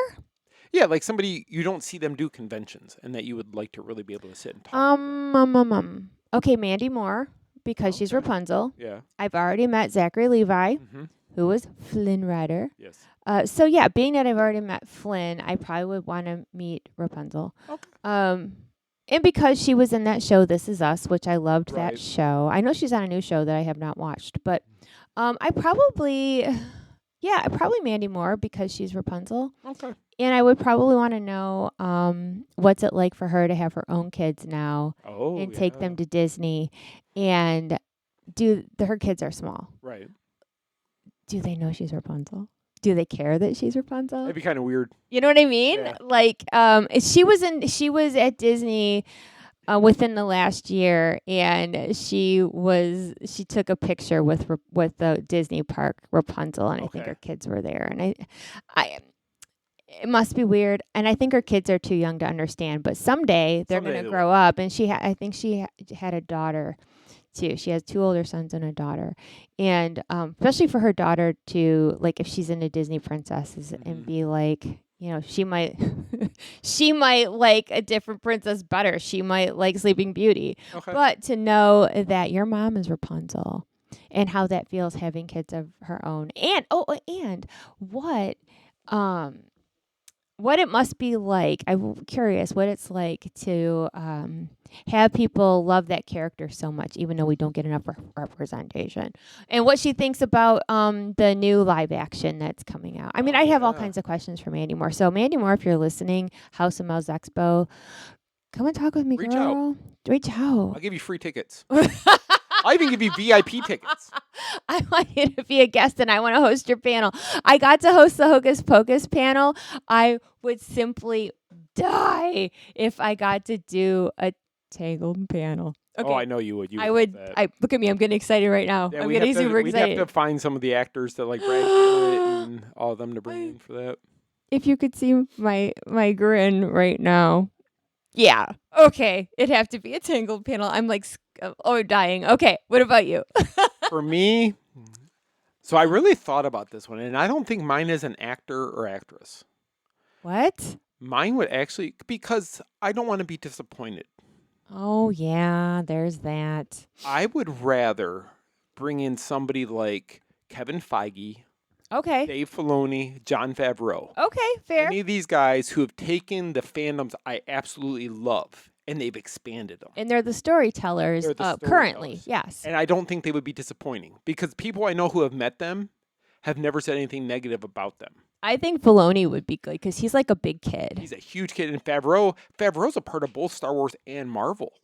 Yeah, like somebody, you don't see them do conventions and that you would like to really be able to sit and talk. to them. Okay, Mandy Moore, because she's Rapunzel. Yeah. I've already met Zachary Levi, Mm-hmm. who was Flynn Rider. Yes. So yeah, being that I've already met Flynn, I probably would want to meet Rapunzel. Okay. And because she was in that show, This Is Us, which I loved Right. that show. I know she's on a new show that I have not watched, but I probably Mandy Moore because she's Rapunzel. Okay. And I would probably want to know what's it like for her to have her own kids now Oh, and take yeah. them to Disney and her kids are small. Right. Do they know she's Rapunzel? do they care that she's Rapunzel? It'd be kind of weird. You know what I mean? Yeah. Like, she was at Disney within the last year, and she took a picture with the Disney park Rapunzel, and I think Okay. her kids were there, and I it must be weird, and I think her kids are too young to understand, but someday they're Someday going they to will. grow up, and I think she had a daughter too. She has 2 older sons and a daughter, and especially for her daughter to, like, if she's into Disney princesses and be like, you know, she might she might like a different princess better. She might like Sleeping Beauty. Okay. But to know that your mom is Rapunzel and how that feels having kids of her own. And and what it must be like. I'm curious what it's like to have people love that character so much, even though we don't get enough representation. And what she thinks about the new live action that's coming out. I mean, I have all kinds of questions for Mandy Moore. So, Mandy Moore, if you're listening, House of Mouse Expo, come and talk with me, Reach out. girl. Reach out. I'll give you free tickets. I'll even give you VIP tickets. I want you to be a guest and I want to host your panel. I got to host the Hocus Pocus panel. I would simply die if I got to do a Tangled panel. Okay. Oh, I know you would. You I would. would. love that. Look at me. I'm getting excited right now. Yeah, I'm we'd getting have to- super We'd excited. have to find some of the actors that like Brad Garrett and all of them to bring in for that. If you could see my grin right now. Yeah. Okay. It'd have to be a Tangled panel. I'm like, dying. Okay. What about you? For me, so I really thought about this one, and I don't think mine is an actor or actress. What? Mine would actually, because I don't want to be disappointed. Oh, yeah. There's that. I would rather bring in somebody like Kevin Feige, Okay. Dave Filoni, Jon Favreau. Okay. Fair. Any of these guys who have taken the fandoms I absolutely love and they've expanded them. And they're the storytellers They're the currently. storytellers. Yes. And I don't think they would be disappointing because people I know who have met them have never said anything negative about them. I think Filoni would be good because he's like a big kid. He's a huge kid. And Favreau's a part of both Star Wars and Marvel.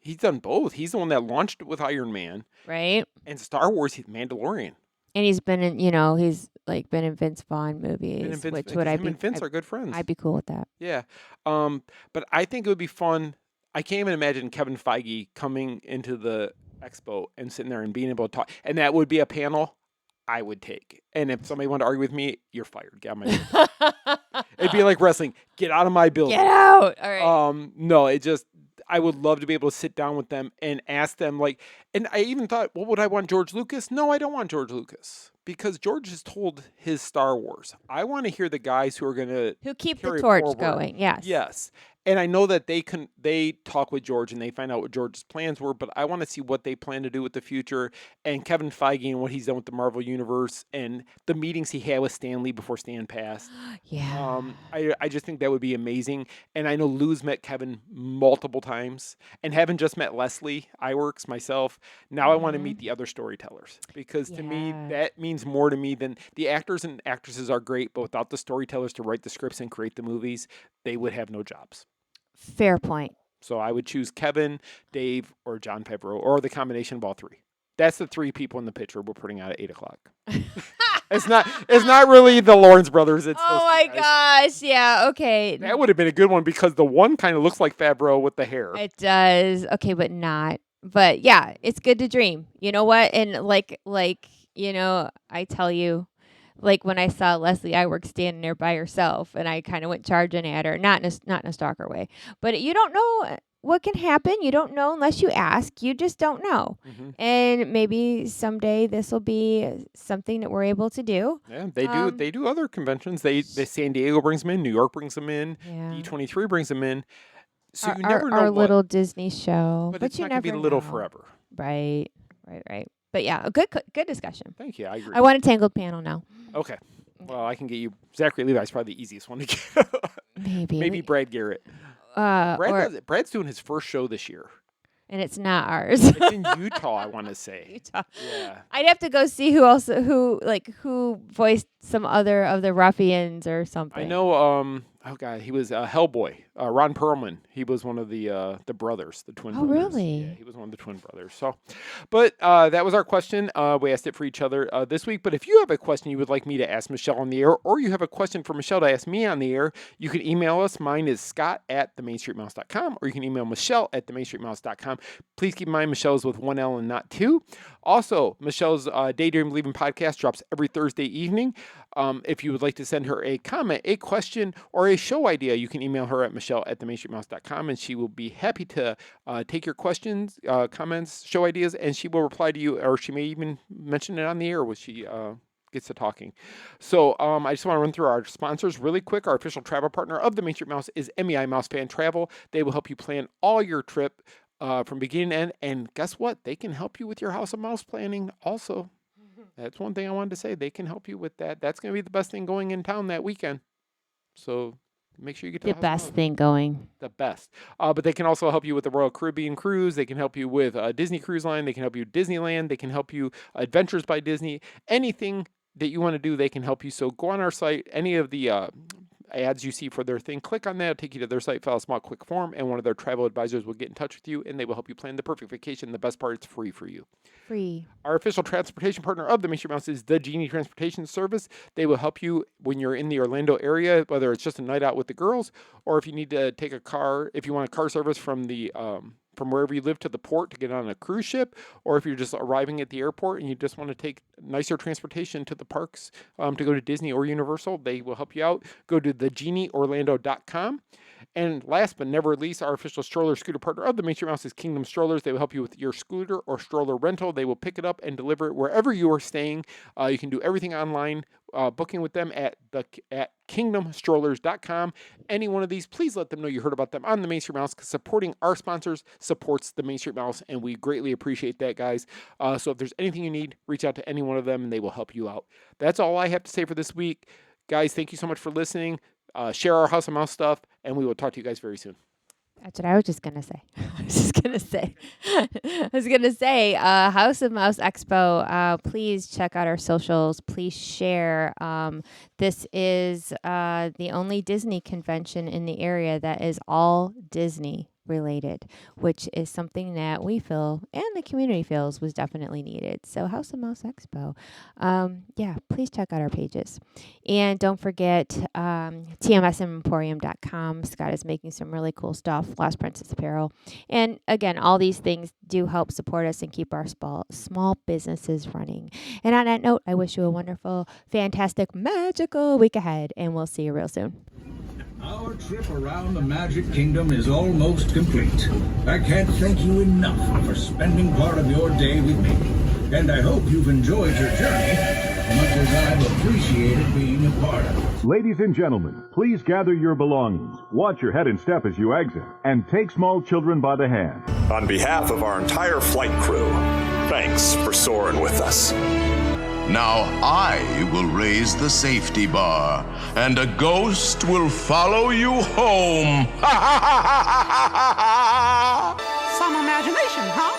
He's done both. He's the one that launched it with Iron Man. Right. And Star Wars, he's Mandalorian. And he's been in, he's like been in Vince Vaughn movies, which would I him be? and Vince are good friends. I'd be cool with that. Yeah. But I think it would be fun. I can't even imagine Kevin Feige coming into the expo and sitting there and being able to talk. And that would be a panel I would take. And if somebody wanted to argue with me, you're fired. Get out of my building. It'd be like wrestling. Get out of my building. Get out. All right. No, I would love to be able to sit down with them and ask them, like, and I even thought, well, would I want George Lucas? No, I don't want George Lucas because George has told his Star Wars. I want to hear the guys who are going to Who keep the carry it torch forward. going. Yes. Yes. And I know that they talk with George and they find out what George's plans were, but I want to see what they plan to do with the future and Kevin Feige and what he's done with the Marvel Universe and the meetings he had with Stan Lee before Stan passed. Yeah. I just think that would be amazing. And I know Lou's met Kevin multiple times and haven't just met Leslie Iwerks myself. Now I want to meet the other storytellers because to me, that means more to me than the actors and actresses are great, but without the storytellers to write the scripts and create the movies, they would have no jobs. Fair point. So I would choose Kevin, Dave, or Jon Favreau, or the combination of all three. That's the three people in the picture we're putting out at 8:00. It's not really the Lawrence brothers. It's Oh those my two guys. gosh. Yeah. Okay. That would have been a good one because the one kind of looks like Favreau with the hair. It does. Okay, but not. But yeah, it's good to dream. You know what? And like I tell you, like when I saw Leslie Iwerks standing there by herself, and I kind of went charging at her, not in a stalker way, but you don't know what can happen. You don't know unless you ask. You just don't know. Mm-hmm. And maybe someday this will be something that we're able to do. Yeah, they do. They do other conventions. They San Diego brings them in. New York brings them in. Yeah. D23 brings them in. So you our, never know our what, little Disney show, but but it's you not going to never be little know. forever. Right. But yeah, a good discussion. Thank you. I agree. I want a Tangled panel now. Okay. Well, I can get you Zachary Levi's probably the easiest one to get. Maybe Brad Garrett. Brad's doing his first show this year. And it's not ours. It's in Utah, I want to say. Utah. Yeah. I'd have to go see who voiced some other of the ruffians or something. I know. Oh God, he was Hellboy. Ron Perlman. He was one of the brothers, the twin brothers. Really? Yeah, he was one of the twin brothers. So, but that was our question. We asked it for each other this week. But if you have a question you would like me to ask Michele on the air, or you have a question for Michele to ask me on the air, you can email us. Mine is scott@themainstreetmouse.com, or you can email Michele@themainstreetmouse.com. Please keep in mind Michelle's with one L and not two. Also, Michelle's Daydream Leaving podcast drops every Thursday evening. If you would like to send her a comment, a question, or a show idea, you can email her at Michele@themainstreetmouse.com, and she will be happy to take your questions, comments, show ideas, and she will reply to you, or she may even mention it on the air when she gets to talking. So I just want to run through our sponsors really quick. Our official travel partner of the Main Street Mouse is MEI Mouse Fan Travel. They will help you plan all your trip from beginning to end. And guess what? They can help you with your House of Mouse planning also. That's one thing I wanted to say. They can help you with that. That's going to be the best thing going in town that weekend. So make sure you get to The House of best Mouse. thing going. The best. But they can also help you with the Royal Caribbean Cruise. They can help you with Disney Cruise Line. They can help you with Disneyland. They can help you Adventures by Disney. Anything that you want to do, they can help you. So go on our site. Any of the ads you see for their thing, click on that. It'll take you to their site, fill out a small quick form, and one of their travel advisors will get in touch with you, and they will help you plan the perfect vacation. The best part, it's free for you. Free. Our official transportation partner of the Main Street Mouse is the Geni Transportation Service. They will help you when you're in the Orlando area, whether it's just a night out with the girls, or if you need to take a car, if you want a car service from the from wherever you live to the port to get on a cruise ship, or if you're just arriving at the airport and you just want to take nicer transportation to the parks to go to Disney or Universal, they will help you out. Go to thegeniorlando.com. And last but never least, our official stroller scooter partner of the Main Street Mouse is Kingdom Strollers. They will help you with your scooter or stroller rental. They will pick it up and deliver it wherever you are staying. You can do everything online, booking with them at kingdomstrollers.com. Any one of these, please let them know you heard about them on the Main Street Mouse, because supporting our sponsors supports the Main Street Mouse, and we greatly appreciate that, guys. So if there's anything you need, reach out to any one of them, and they will help you out. That's all I have to say for this week. Guys, thank you so much for listening. Share our House of Mouse stuff, and we will talk to you guys very soon. That's what I was just going to say. House of Mouse Expo. Please check out our socials. Please share. This is the only Disney convention in the area that is all Disney related, which is something that we feel and the community feels was definitely needed. So House of Mouse Expo. Please check out our pages. And don't forget tmsemporium.com. Scott is making some really cool stuff. Lost Princess Apparel. And again, all these things do help support us and keep our small businesses running. And on that note, I wish you a wonderful, fantastic, magical week ahead, and we'll see you real soon. Our trip around the Magic Kingdom is almost complete. I can't thank you enough for spending part of your day with me. And I hope you've enjoyed your journey as much as I've appreciated being a part of it. Ladies and gentlemen, please gather your belongings. Watch your head and step as you exit. And take small children by the hand. On behalf of our entire flight crew, thanks for soaring with us. Now I will raise the safety bar, and a ghost will follow you home. Some imagination, huh?